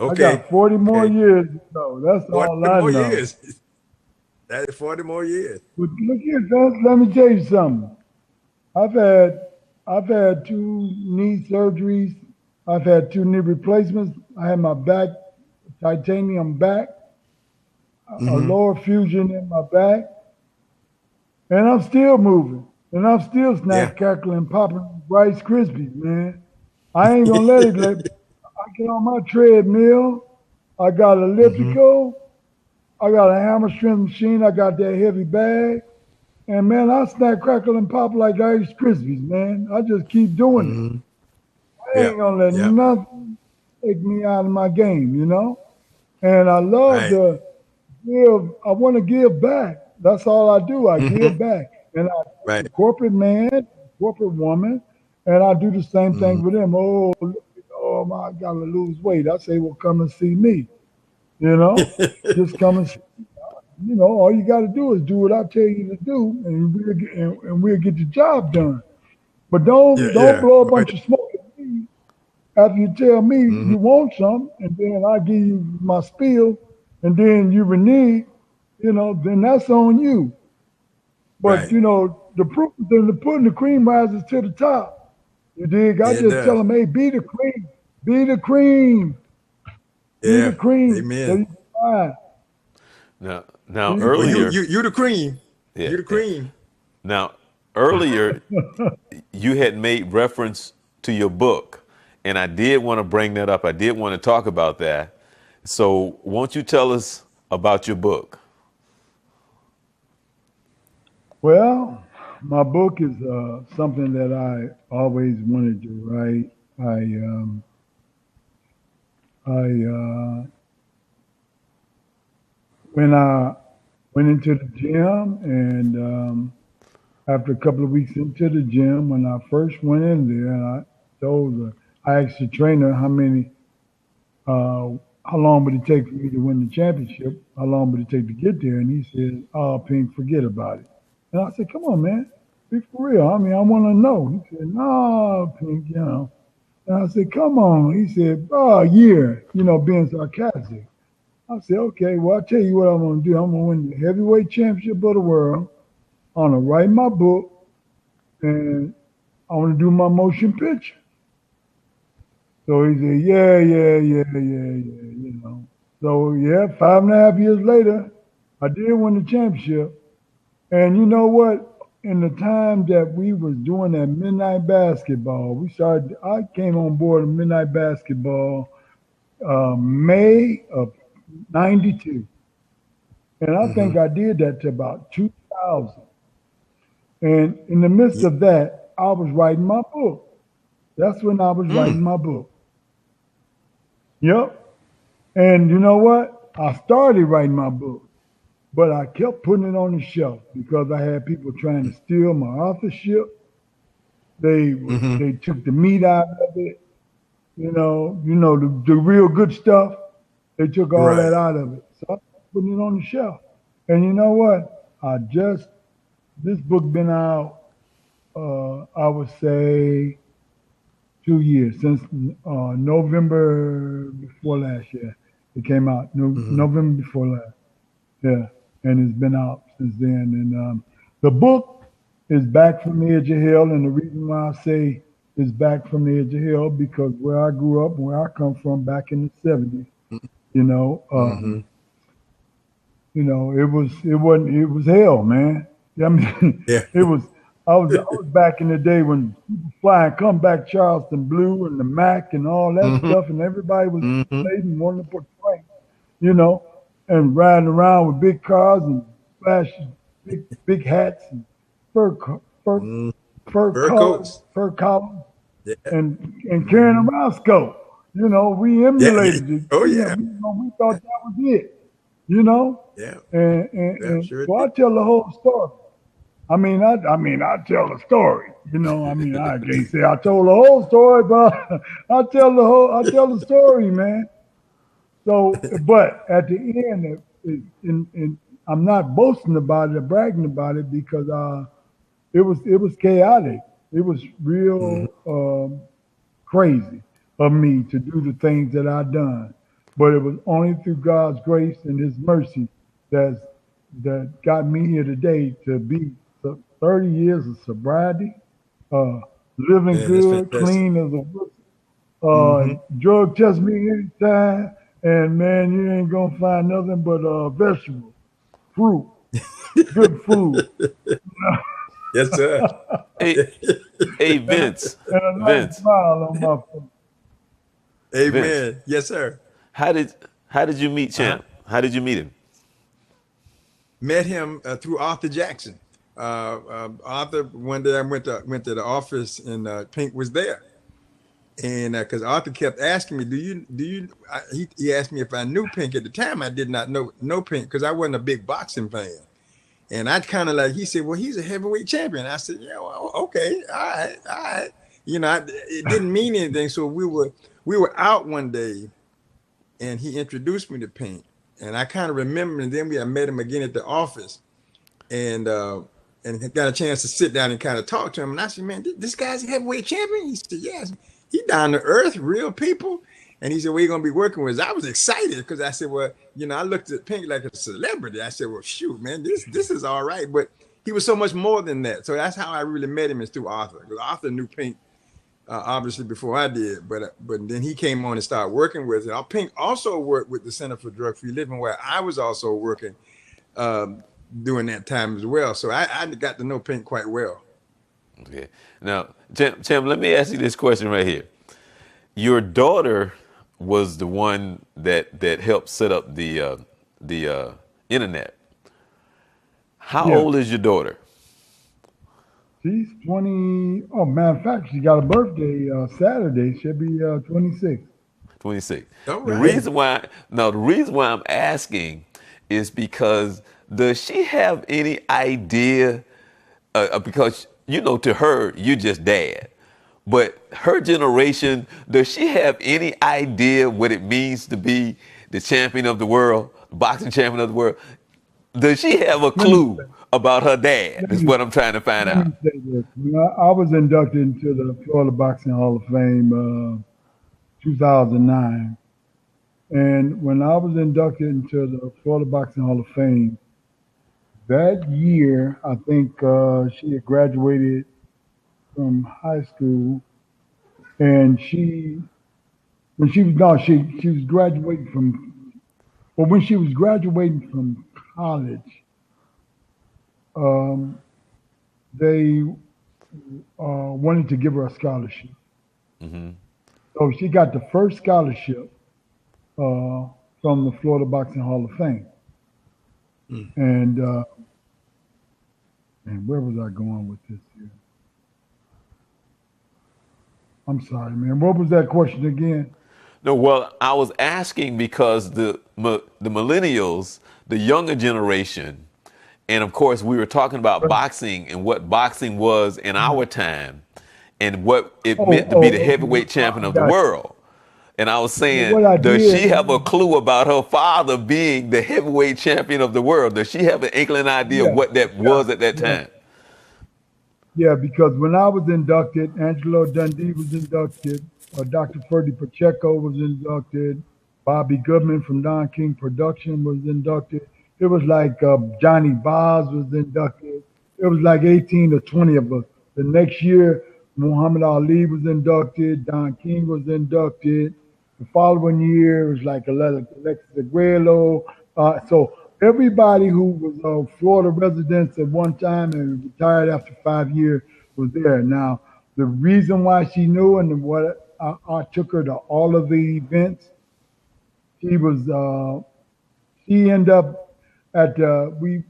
I Okay. got 40 more Okay. years to go. That's 40 all I more know. years. That is 40 more years. But look here, Vince, let me tell you something. I've had I've had two knee surgeries. I've had two knee replacements. I had my back, titanium back, a Mm-hmm. lower fusion in my back, and I'm still moving. And I'm still Yeah. snack cackling, popping Rice Krispies, man. I ain't gonna I get on my treadmill. I got Mm-hmm. elliptical. I got a hammer strength machine. I got that heavy bag. And man, I snack, crackle, and pop like Rice Krispies, man. I just keep doing it. Mm-hmm. I Yeah. ain't gonna let Yeah. nothing take me out of my game. And I love Right. to give. I want to give back. That's all I do. I Mm-hmm. give back, and I take Right. the corporate man, corporate woman, and I do the same Mm-hmm. thing with them. Oh my, I gotta lose weight. I say, well, come and see me. You know, just come and see. All you got to do is do what I tell you to do, and we'll get the job done. But Yeah. don't Yeah. blow a Right. bunch of smoke at me after you tell me Mm-hmm. you want some, and then I give you my spiel, and then you renege. Then that's on you. But Right. the proof is in the pudding, the cream rises to the top. You dig? I Yeah, it just tell does. them, hey, be the cream, be the cream, be the Yeah. cream. There Amen. you go. Now Be the Well, cream. earlier, you the cream. yeah, You the yeah. cream. Now earlier you had made reference to your book, and I did want to bring that up. I did want to talk about that. So, won't you tell us about your book? Well, my book is something that I always wanted to write. I when I went into the gym, and after a couple of weeks into the gym, when I first went in there, and I asked the trainer how long would it take for me to win the championship? How long would it take to get there? And he said, "Oh, Pink, forget about it." And I said, "Come on, man, be for real. I mean, I want to know." He said, "No, Pink, you know." And I said, "Come on." He said, "Oh, a year," being sarcastic. I said, "Okay, well, I'll tell you what I'm going to do. I'm going to win the heavyweight championship of the world. I'm going to write my book, and I want to do my motion picture." So he said, "Yeah, yeah, yeah, yeah, yeah. So, yeah, 5.5 years later, I did win the championship. And you know what? In the time that we was doing that midnight basketball, I came on board of midnight basketball May of 92. And I Mm-hmm. think I did that to about 2000. And in the midst Yeah. of that, I was writing my book. That's when I was writing Mm. my book. Yep. And you know what? I started writing my book, but I kept putting it on the shelf because I had people trying to steal my authorship. Mm-hmm. They took the meat out of it, the real good stuff. They took all that Right. out of it. So I kept putting it on the shelf. And you know what? This book been out, I would say 2 years since November before last year. It came out Mm-hmm. November before last. Yeah, and it's been out since then. And the book is back from the edge of hell, and the reason why I say it's back from the edge of hell because where I grew up, where I come from, back in the '70s, you know, Mm-hmm. um, it was hell, man. I mean, Yeah. it was. I was back in the day when people flying come back Charleston Blue and the Mac and all that Mm-hmm. stuff, and everybody was Mm-hmm. invading, wanting to portray, you know, and riding around with big cars and flashy big hats and fur co- fur Mm. fur Fur collar coats. fur collars Yeah. and carrying a Mm-hmm. mouse coat. We Yeah. Yeah. emulated it. Oh You know, yeah. we thought that was it. You know, Yeah. Yeah. and Sure so did. I tell the whole story. I tell the story. I can't say I told the whole story, but I tell the story, man. So, but at the end, I'm not boasting about it or bragging about it because it was chaotic. It was Mm-hmm. real crazy of me to do the things that I done, but it was only through God's grace and His mercy that's that got me here today to be 30 years of sobriety, uh, living Man, that's good, fantastic. clean as a whistle, Mm-hmm. drug test me anytime, and man, you ain't gonna find nothing but vegetables, fruit, good food, Yes, sir. Hey, hey, Vince, and a nice Vince, smile on my face. Vince. Amen. Yes, sir. How did how did you meet Uh-huh. Champ? How did you meet him? Met him through Arthur Jackson. Arthur, one day I went to the office and Pink was there, and because Arthur kept asking me, he asked me if I knew Pink at the time. I did not know Pink because I wasn't a big boxing fan, and I kind of like he said, well, he's a heavyweight champion. I said, yeah, well, okay, all right. It didn't mean anything. So we were out one day, and he introduced me to Pink, and I kind of remember. And then I met him again at the office, and got a chance to sit down and kind of talk to him. And I said, man, this guy's a heavyweight champion. He said, yes. He down to earth, real people. And he said, what are you going to be working with? I was excited because I said, well, I looked at Pink like a celebrity. I said, well, shoot, man, this is all right. But he was so much more than that. So that's how I really met him, is through Arthur. Because Arthur knew Pink obviously before I did, but then he came on and started working with it. Pink also worked with the Center for Drug Free Living, where I was also working um, during that time as well. So I got to know Pink quite well. Okay. Now, Tim, let me ask you this question right here. Your daughter was the one that helped set up the internet. How Yeah, old is your daughter? she's 20. Oh, matter of fact, she got a birthday Saturday. She'll be 26. 26. All The right. Yeah. reason why now the reason why I'm asking is because does she have any idea because to her you're just dad. But her generation, does she have any idea what it means to be the champion of the world, boxing champion of the world? Does she have a Let me clue about her dad? let Is me what I'm trying to find let me out. say this. When I was inducted into the Florida Boxing Hall of Fame 2009, and when I was inducted into the Florida Boxing Hall of Fame that year, I think she had graduated from high school, and she was no, she was graduating from well when she was graduating from college, um, they wanted to give her a scholarship. So she got the first scholarship uh, from the Florida Boxing Hall of Fame. Mm. And where was I going with this here? I'm sorry, man. What was that question again? No, well, I was asking because the millennials, the younger generation, and of course we were talking about Right. boxing and what boxing was in our time, and what it Oh, meant to be the okay. heavyweight champion I of the got you. world. And I was Well, saying, what I does she did, have a clue about her father being the heavyweight champion of the world? Does she have an inkling idea of yeah, what that yeah, was at that yeah. time? Yeah, because when I was inducted, Angelo Dundee was inducted, Dr. Ferdy Pacheco was inducted, Bobby Goodman from Don King Production was inducted. It was like Johnny Boz was inducted. It was like 18 or 20 of us. The next year, Muhammad Ali was inducted, Don King was inducted. The following year, it was like Alexis Aguero. So everybody who was Florida residents at one time and retired after 5 years was there. Now, the reason why she knew and what I took her to all of the events, she was she ended up at we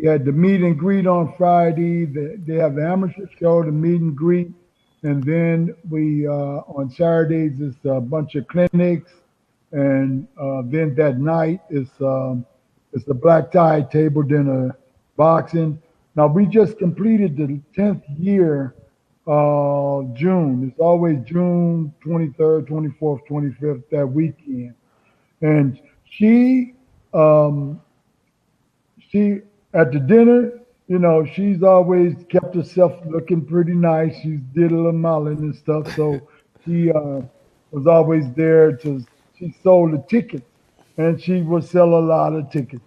had the meet and greet on Friday. They have the amateur show, the meet and greet, and then we on Saturdays it's a bunch of clinics, and then that night it's the black tie table dinner boxing. Now we just completed the 10th year. June. It's always June 23rd, 24th, 25th that weekend, and she um, she at the dinner, she's always kept herself looking pretty nice. She's did a little modeling and stuff, so she was always there to. She sold the tickets, and she would sell a lot of tickets.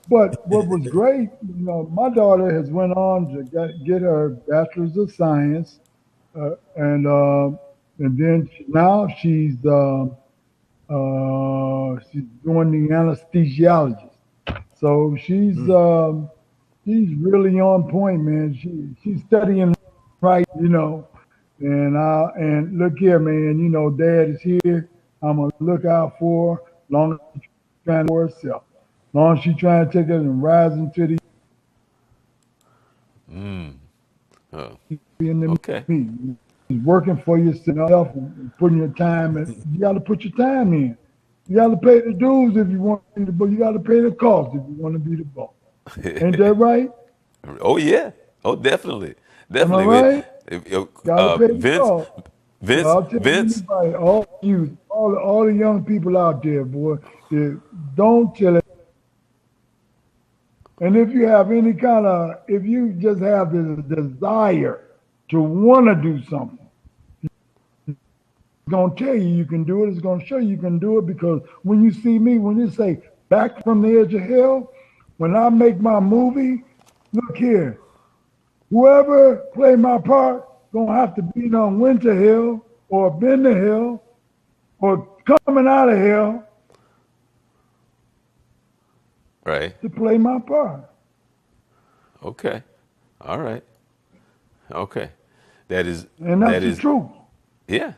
But what was great, my daughter has went on to get her bachelor's of science, and then now she's doing the anesthesiologist. So Mm. she's really on point, man. She's studying right, and look here, man. Dad is here. I'm gonna look out for her. Long as she's trying for herself. Long as she's trying to take us and rise into the Oh, in the okay. meet. She's working for yourself and putting your time in. You got to put your time in. You got to pay the dues if you want to, but you got to pay the cost if you want to be the boss. Ain't that right? Oh yeah. Oh, definitely, Am I definitely. right? Got to pay the Vince, cost. So Vince, I'll tell Vince. anybody, all you, all the young people out there, boy, don't tell it. And if you have any kind of, if you just have this desire to want to do something, it's gonna tell you you can do it. It's gonna show you can do it because when you see me, when you say back from the edge of hell, when I make my movie, look here, whoever play my part gonna have to be on Winter Hill or been to hell or coming out of hell Right. to play my part. Okay. All right. Okay. That is And that's that the is truth. yeah.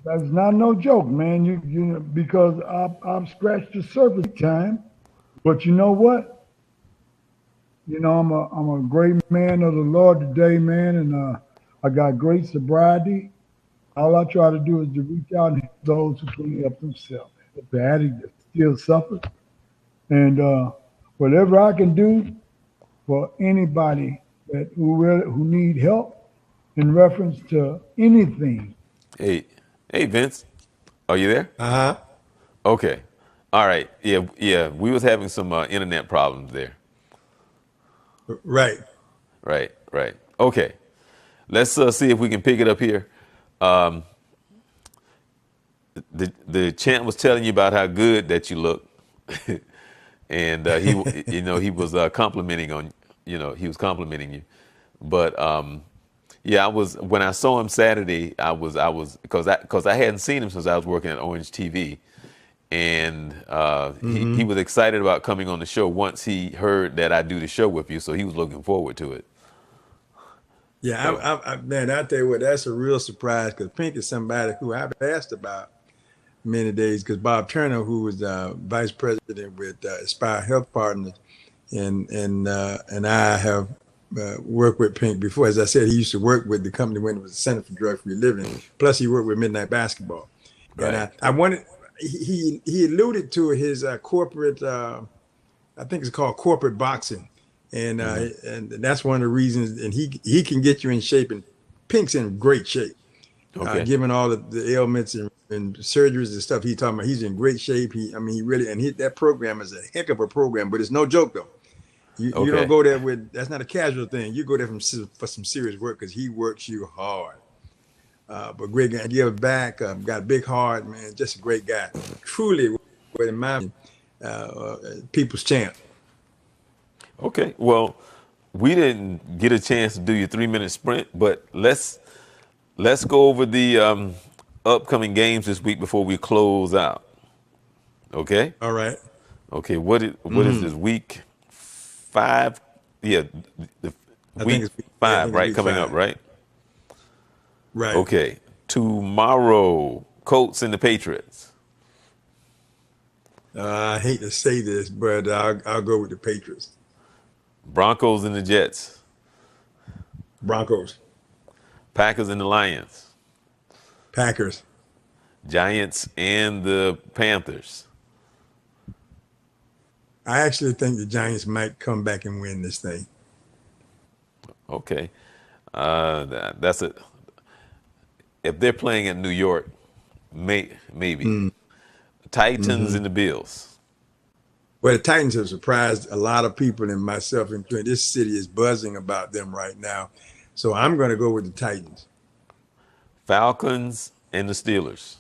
That's not no joke, man. You because I've scratched the surface time, but you know what? I'm a great man of the Lord today, man, and I got great sobriety. All I try to do is to reach out and help those who can't help themselves. If the addict that still suffers, and whatever I can do for anybody who need help in reference to anything. Hey, hey Vince, are you there? Uh-huh. Okay. All right. Yeah, yeah. We was having some internet problems there. Right. Right, right. Okay. Let's see if we can pick it up here. Um, the champ was telling you about how good that you look, and he was complimenting on, he was complimenting you. But yeah, I was when I saw him Saturday, I was because I hadn't seen him since I was working at Orange TV, and he Mm-hmm. was excited about coming on the show once he heard that I do the show with you, so he was looking forward to it. Yeah, So man, I tell you what, that's a real surprise because Pink is somebody who I've asked about many days because Bob Turner, who was vice president with Aspire Health Partners, and I have worked with Pink before. As I said, he used to work with the company when it was the Center for Drug Free Living. Plus, he worked with Midnight Basketball, and right. I wanted he alluded to his corporate. I think it's called corporate boxing, Hmm. and that's one of the reasons. And he can get you in shape, and Pink's in great shape, Okay. given all the ailments and surgeries and stuff he's talking about. He's in great shape. I mean, he really that program is a heck of a program, but it's no joke though. You don't Okay. go there with that's not a casual thing. You go there for some serious work because he works you hard. But great guy, give back. Got a big heart, man. Just a great guy. Truly, in my opinion, people's champ. Okay. Well, we didn't get a chance to do your 3 minute sprint, but let's go over the upcoming games this week before we close out. Okay. All right. Okay. What is Mm-hmm. this week 5? Yeah, the I think week it's yeah, I 5, think it's right? week Coming up, 5. right? Right. Okay. Tomorrow, Colts and the Patriots. I hate to say this, but I'll go with the Patriots. Broncos and the Jets. Broncos, Packers and the Lions. Packers. Giants and the Panthers. I actually think the Giants might come back and win this thing. Okay. That's it. If they're playing in New York, maybe. Titans Mm-hmm. and the Bills. Well, the Titans have surprised a lot of people and myself included. This city is buzzing about them right now. So I'm going to go with the Titans. Falcons and the Steelers.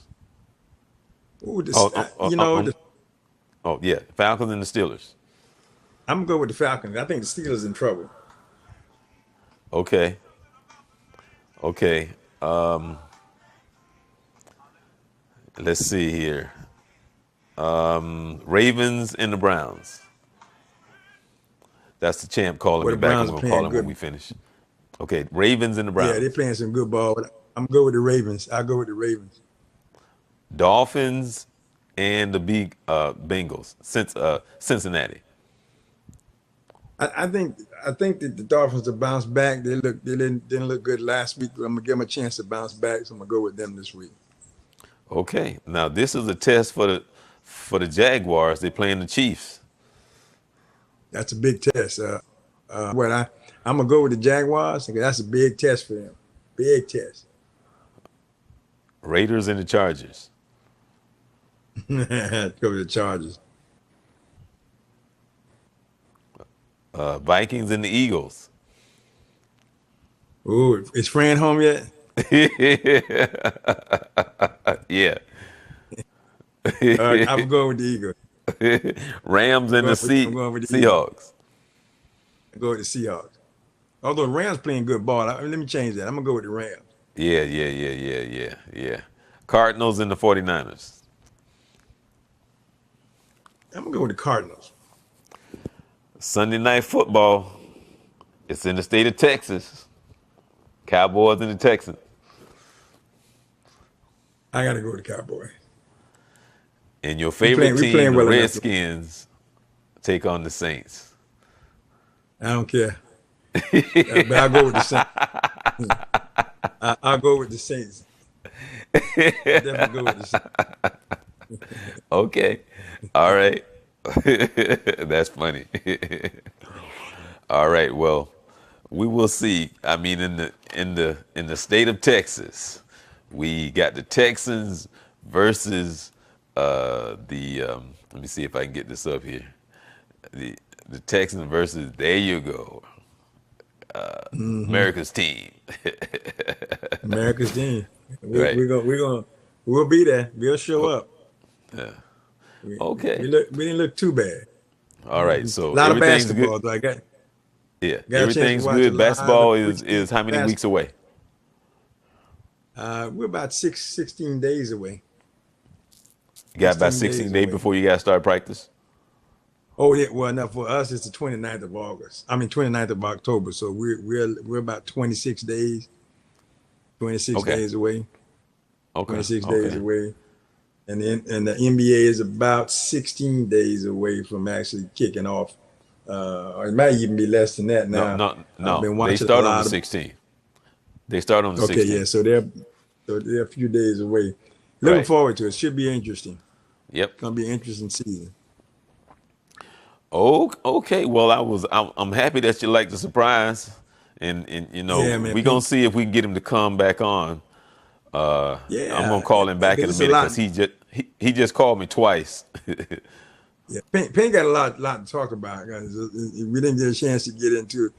Ooh, Oh, oh, yeah. Falcons and the Steelers. I'm going to go with the Falcons. I think the Steelers in trouble. Okay. Okay. Let's see here. Ravens and the Browns. That's the champ calling Well, me the back. I'm Browns are going to call playing him when good. we finish. Okay. Ravens and the Yeah, they're Browns. playing some good ball. But I'm going to go with the Ravens. I'll go with the Ravens. Dolphins and the Bengals. Cincinnati. I think that the Dolphins have bounced back. They didn't look good last week. But I'm gonna give them a chance to bounce back, so I'm gonna go with them this week. Okay. Now this is a test for the Jaguars. They're playing the Chiefs. That's a big test. I'm gonna go with the Jaguars because that's a big test for them. Big test. Raiders and the Chargers. Go with the Chargers. Vikings and the Eagles. Ooh, is Fran home yet? Yeah. I'm going with the Eagles. Rams I'm and the going I'm going with the Eagles. Seahawks. I'm going with the Seahawks. Although the Rams playing good ball, let me change that. I'm gonna go with the Rams. Yeah, yeah, yeah, yeah, yeah, yeah. Cardinals and the 49ers. I'm gonna go with the Cardinals. Sunday night football. It's in the state of Texas. Cowboys and the Texans. I got to go with the Cowboys. And your favorite We team, playing the well enough. Redskins, take on the Saints. I don't care. But I'll go with the Saints. I'll go with the Saints. I'll definitely go with the Saints. Okay. All right. That's funny. All right. Well, we will see. I mean, in the state of Texas, we got the Texans versus let me see if I can get this up here. The the Texans versus, there you go, America's team. America's team. Right. We'll be there. We'll show Oh, up. yeah. We, Okay. we didn't look too bad. All right. A So lot of everything's good. basketball though. I Yeah. got a chance to Everything's watch a good. lot of Basketball quick is how many weeks basketball. away? We're about 16 days away. You got about 16 16 days days away. before you got to start practice? Oh yeah, well, no, for us it's the 29th of August. I mean 29th of October. So we're about 26 days, 26 Okay. days away, Okay. 26 days Okay. away. And the NBA is about 16 days away from actually kicking off. Or it might even be less than that No, now. no, I've no. been They watching a start on the lot of 16th. They start on the Okay, yeah, 16th. so they're a few days away. Looking Right. forward to it. Should be interesting. Yep. Gonna be an interesting season. Oh, okay. Well, I'm happy that you like the surprise, and Yeah, man. we gonna see if we can get him to come back on. I'm gonna Yeah, call him back in a it's a minute lot. because he just called me twice. Yeah, Payne got a lot to talk about, guys. We didn't get a chance to get into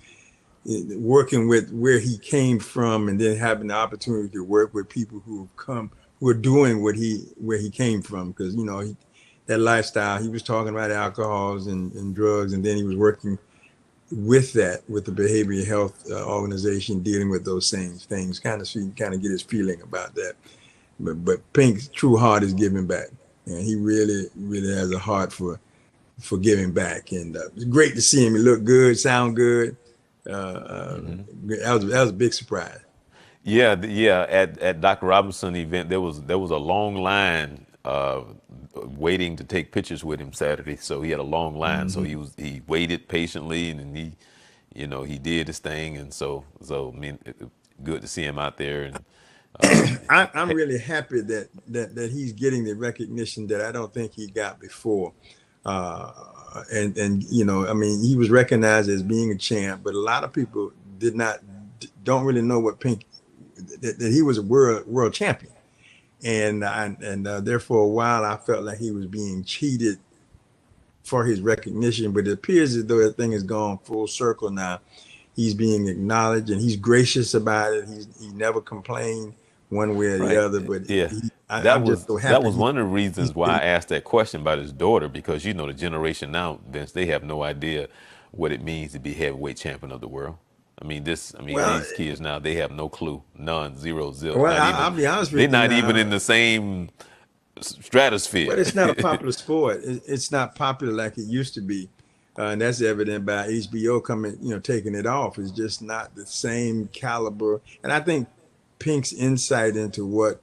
working with where he came from, and then having the opportunity to work with people who are doing where he came from, because that lifestyle. He was talking about alcohols and drugs, and then he was working with the behavioral health organization dealing with those same things. Kind of get his feeling about that. But Pink's true heart is giving back, and he really really has a heart for giving back. And it's great to see him. He looked good, sound good. Hmm. That was a big surprise. Yeah, yeah. At Dr. Robinson event, there was a long line waiting to take pictures with him Saturday. So he had a long line. So Hmm. he waited patiently, and then he did his thing. And so I mean, good to see him out there. And I'm really happy that he's getting the recognition that I don't think he got before. Uh, and I mean, he was recognized as being a champ, but a lot of people don't really know what Pink that he was a world champion, and there for a while I felt like he was being cheated for his recognition, but it appears as though that thing has gone full circle now. He's being acknowledged and he's gracious about it. He never complained one way or the right, other, but yeah. I'm just so That happy was one of the he's reasons why getting. I asked that question about his daughter, because the generation now, Vince, they have no idea what it means to be heavyweight champion of the world. I mean Well, these kids now, they have no clue, none, zero, zip, well, not even. I'll be honest They're with you not even now. in the same Well, stratosphere. it's not a popular sport. It's not popular like it used to be, and that's evident by HBO coming, taking it off. It's just not the same caliber. And I think Pink's insight into what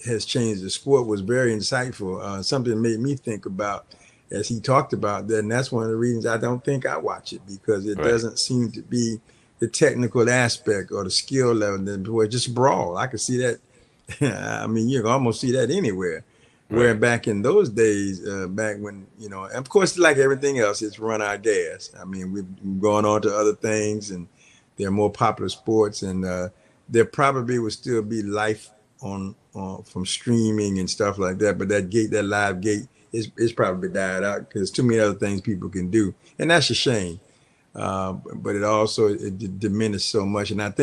has changed the sport was very insightful. Something made me think about as he talked about that, and that's one of the reasons I don't think I watch it, because it Right, doesn't seem to be the technical aspect or the skill level. Then boy, just brawl. I could see that. I mean, you can almost see that anywhere. Where right, back in those days, back when and of course, like everything else, it's run out of gas. I mean, we've gone on to other things, and they're more popular sports, and there probably would still be life on from streaming and stuff like that. But that live gate is probably died out because too many other things people can do, and that's a shame. But it diminished so much, and I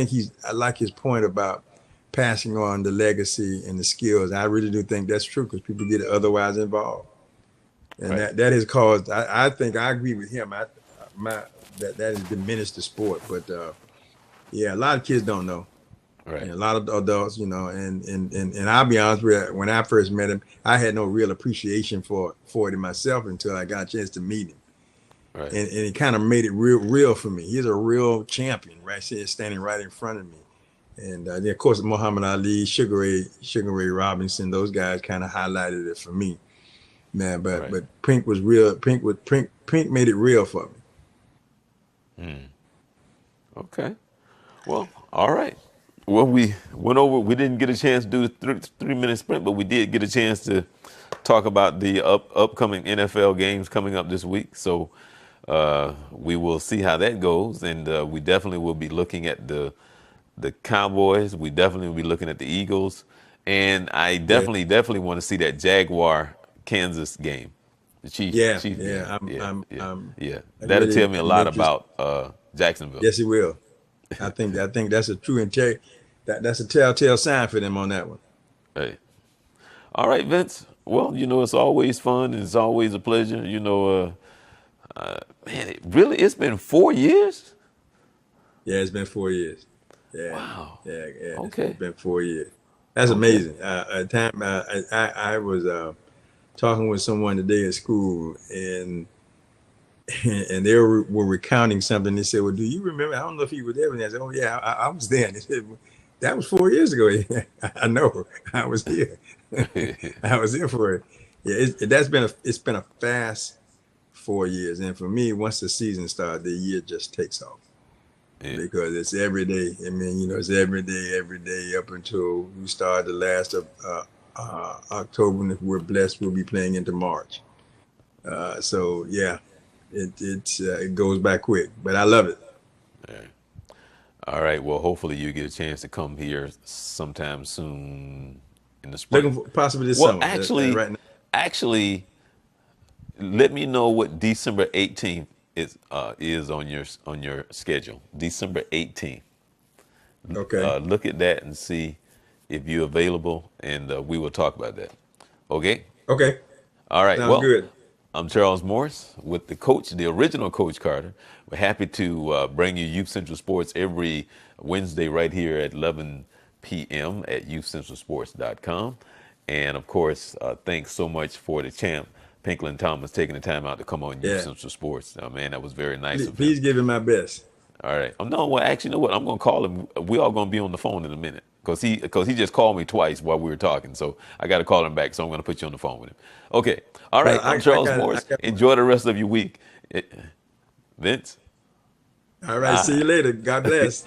like his point about passing on the legacy and the skills. I really do think that's true because people get otherwise involved, and right, that has caused. I think I agree with him. My that has diminished the sport, but yeah, a lot of kids don't know. And right. a lot of adults, and I'll be honest with you, when I first met him, I had no real appreciation for it in myself until I got a chance to meet him. Right. and it kind of made it real for me. He's a real champion, right? See, standing right in front of me. And then of course, Muhammad Ali, Sugar Ray Robinson, those guys kind of highlighted it for me, man. But Right. Pink was real. Pink made it real for me. Okay. Well, all right. Well, we went over. We didn't get a chance to do the 3 minute sprint, but we did get a chance to talk about the upcoming NFL games coming up this week. So we will see how that goes, and we definitely will be looking at the Cowboys. We definitely will be looking at the Eagles, and I Yeah, definitely want to see that Jaguar Kansas game, the Chief yeah. game. Yeah, yeah. I That'll tell really me a am lot interested. about Jacksonville. Yes, he will. I think that's a true that's a telltale sign for them on that one. Hey. All right, Vince. Well, it's always fun and it's always a pleasure. Man, it's been 4 years? Yeah, it's been 4 years. Yeah, Wow. yeah. It's Okay. been 4 years. That's Okay. amazing. At time I was talking with someone today at school, and and they were recounting something. They said, "Well, do you remember?" I don't know if you were there. And I said, "Oh yeah, I was there." And they said, "That was 4 years ago." I know. I was here. I was here for it. Yeah, it's been a fast 4 years, and for me, once the season starts, the year just takes off Yeah. because it's every day. I mean, it's every day up until we start the last of October, and if we're blessed, we'll be playing into March. So yeah, it goes by quick, but I love it. All right. Well, hopefully you get a chance to come here sometime soon in the Looking spring. for possibly this Well, summer. actually, Right now, actually, let me know what December 18th is on your schedule. December 18th. okay, Look at that and see if you're available, and we will talk about that. Okay. okay, All right. sounds Well, good. I'm Charles Morse with the original Coach Carter. We're happy to bring you Youth Central Sports every Wednesday right here at 11 p.m. at youthcentralsports.com. And of course, thanks so much for the champ, Pinklon Thomas, taking the time out to come on Youth Yeah, Central Sports. Man, that was very nice please, of him. please give it my best. All right. No, well, actually, you know what? I'm gonna call him. We all gonna be on the phone in a minute because he just called me twice while we were talking. So I got to call him back. So I'm gonna put you on the phone with him. Okay. All Well, right. I'm Charles I Morris. got one. Enjoy the rest of your week, Vince. All right, see Bye. you later. God bless.